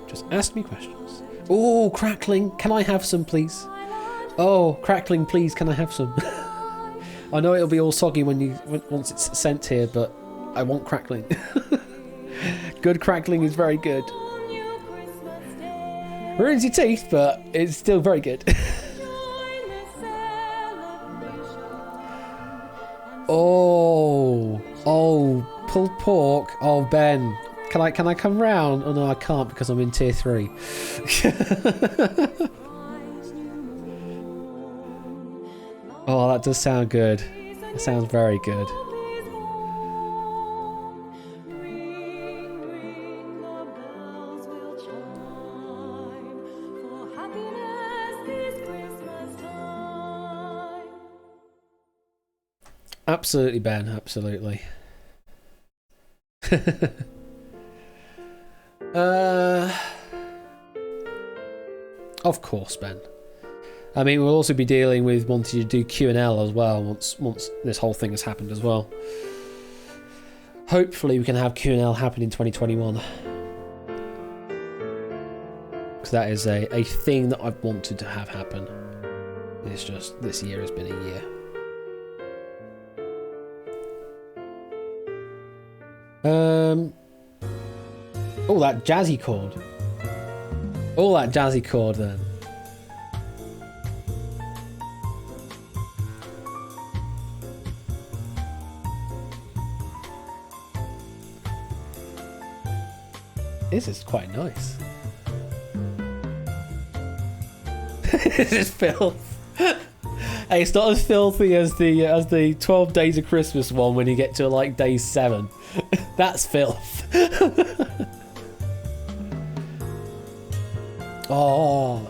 Just ask me questions. Oh, crackling. Can I have some, please? Oh, crackling, please. Can I have some? I know it'll be all soggy once it's sent here, but I want crackling. Good crackling is very good. Ruins your teeth, but it's still very good. Oh, pulled pork. Oh, Ben, can I come round? Oh no, I can't because I'm in tier 3. Oh, that does sound good. That sounds very good. Absolutely, Ben, absolutely. Of course, Ben. I mean, we'll also be dealing with wanting to do Q&L as well once this whole thing has happened as well. Hopefully we can have Q&L happen in 2021. Because that is a thing that I've wanted to have happen. It's just, this year has been a year. Oh, that jazzy chord. Oh, that jazzy chord then. This is quite nice. This is filth. Hey, it's not as filthy as the 12 Days of Christmas one when you get to like day 7. That's filth. Oh.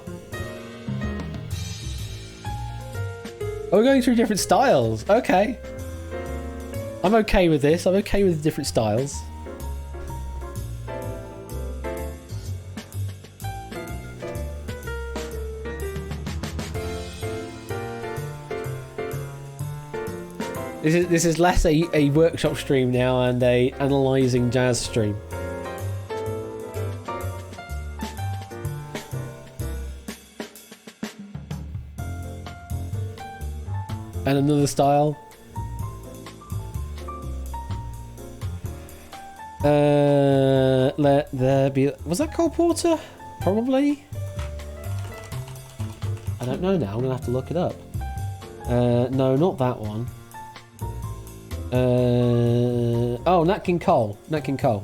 We're going through different styles. Okay. I'm okay with this. I'm okay with the different styles. This is less a workshop stream now and a analysing jazz stream. And another style. Let there be... Was that Cole Porter? Probably. I don't know now. I'm going to have to look it up. No, not that one. Oh, Nat King Cole. Nat King Cole.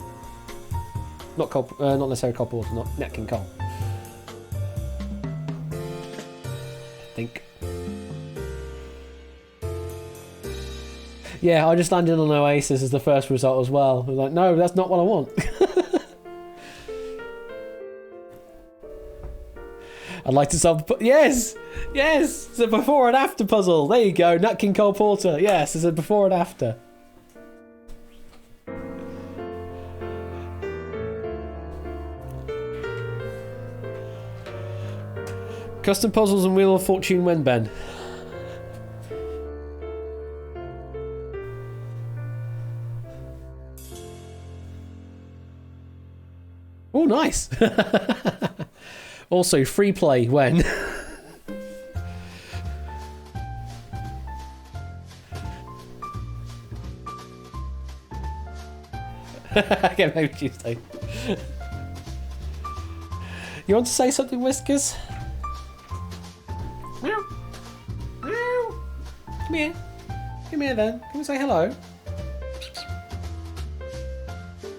Not Cole. Not necessarily Cole Porter. Not Nat King Cole. I think. Yeah, I just landed on Oasis as the first result as well. I was like, no, that's not what I want. I'd like to solve... Yes! Yes! It's a before and after puzzle. There you go. Nat King Cole Porter. Yes, it's a before and after. Custom puzzles and Wheel of Fortune when, Ben? Oh, nice. Also, free play when? Okay, maybe Tuesday. You want to say something, Whiskers? Meow. Meow. Come here. Come here then. Come and say hello.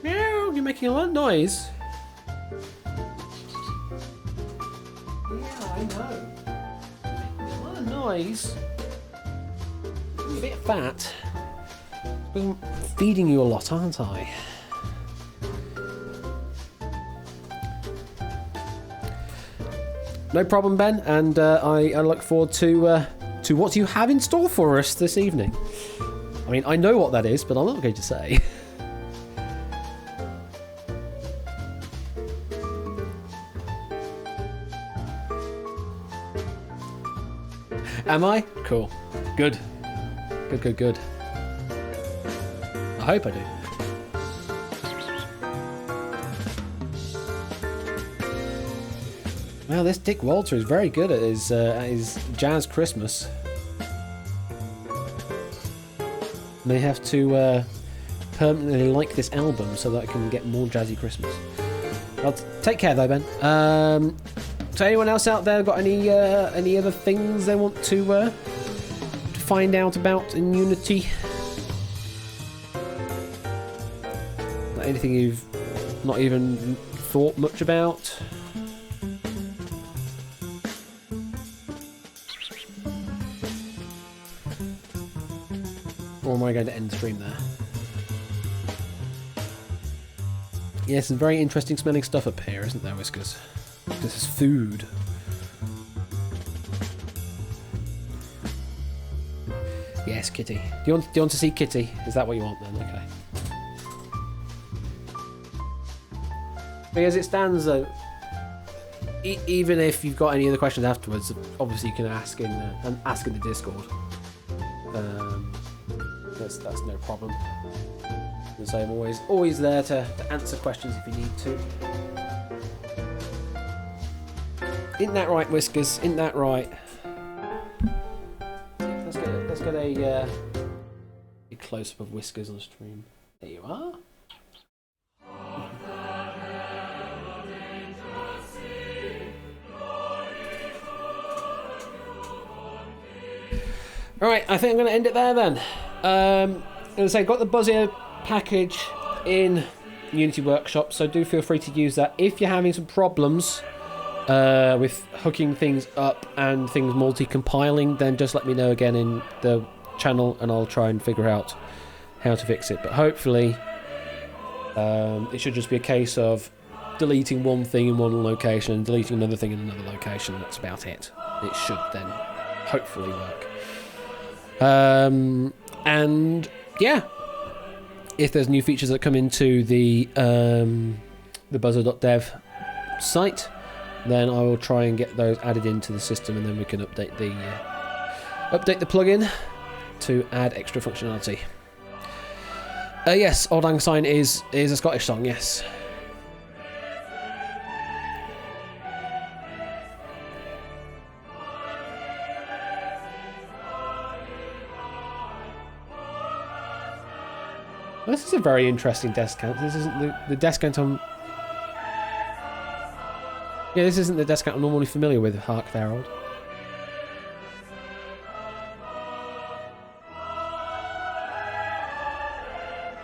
Meow. You're making a lot of noise. Yeah, I know. A lot of noise. You're a bit fat. I'm feeding you a lot, aren't I? No problem, Ben, and I look forward to what you have in store for us this evening. I mean, I know what that is, but I'm not going to say. Am I? Cool. Good. Good. I hope I do. Well, this Dick Walter is very good at his jazz Christmas. May have to permanently like this album so that I can get more jazzy Christmas. Well, take care though, Ben. So anyone else out there got any other things they want to find out about in Unity? Anything you've not even thought much about? Or am I going to end the stream there? Yeah, some very interesting smelling stuff up here, isn't there, Whiskers? This is food. Yes, Kitty. Do you want to see Kitty? Is that what you want then? Okay. But as it stands though, even if you've got any other questions afterwards, obviously you can ask in the Discord. That's no problem. And so I'm always there to answer questions if you need to. Isn't that right, Whiskers? Isn't that right? Let's get a close up of Whiskers on stream. There you are. Alright, I think I'm going to end it there then. As I got the Buzzer package in Unity Workshop, so do feel free to use that. If you're having some problems with hooking things up and things multi-compiling, then just let me know again in the channel and I'll try and figure out how to fix it. But hopefully it should just be a case of deleting one thing in one location and deleting another thing in another location. That's about it. It should then hopefully work. And yeah, if there's new features that come into the buzzer.dev site, then I will try and get those added into the system, and then we can update the plugin to add extra functionality. Yes, Auld Lang Syne is a Scottish song, yes. Well, this is a very interesting desk count. This isn't the desk count I'm... Yeah, this isn't the desk count I'm normally familiar with, Hark there, Old.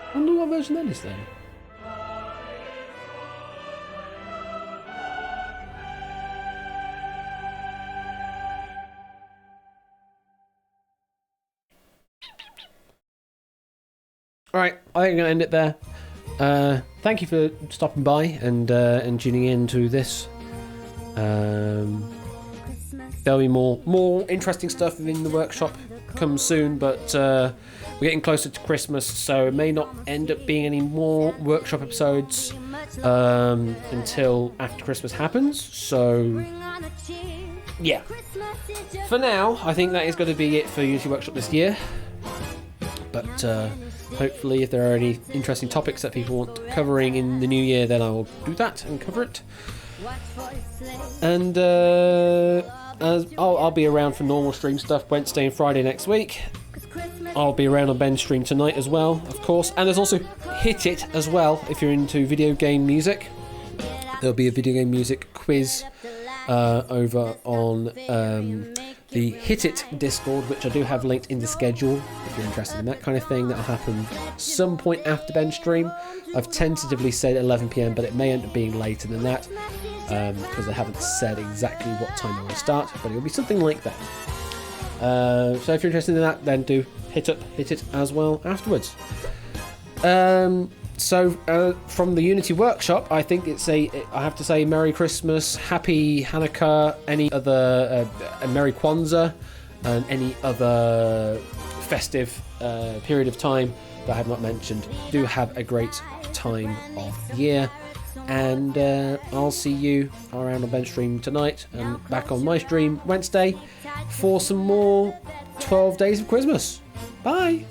I wonder what version that is then. Alright, I think I'm going to end it there. Thank you for stopping by and tuning in to this. There'll be more interesting stuff in the workshop come soon, but we're getting closer to Christmas, so it may not end up being any more workshop episodes until after Christmas happens. So yeah, for now I think that is going to be it for Unity Workshop this year, but hopefully if there are any interesting topics that people want covering in the new year, then I will do that and cover it. And I'll be around for normal stream stuff Wednesday and Friday next week. I'll be around on Ben's stream tonight as well, of course. And there's also Hit It as well, if you're into video game music. There'll be a video game music quiz over on the Hit It Discord, which I do have linked in the schedule if you're interested in that kind of thing. That'll happen some point after Ben's stream. I've tentatively said 11 PM, but it may end up being later than that because they haven't said exactly what time it will start, but it'll be something like that. So if you're interested in that, then do hit it as well afterwards. So from the Unity Workshop, I think I have to say Merry Christmas, Happy Hanukkah, any other Merry Kwanzaa, and any other festive period of time that I have not mentioned. Do have a great time of year, and I'll see you around on Ben's stream tonight and back on my stream Wednesday for some more 12 Days of Christmas. Bye!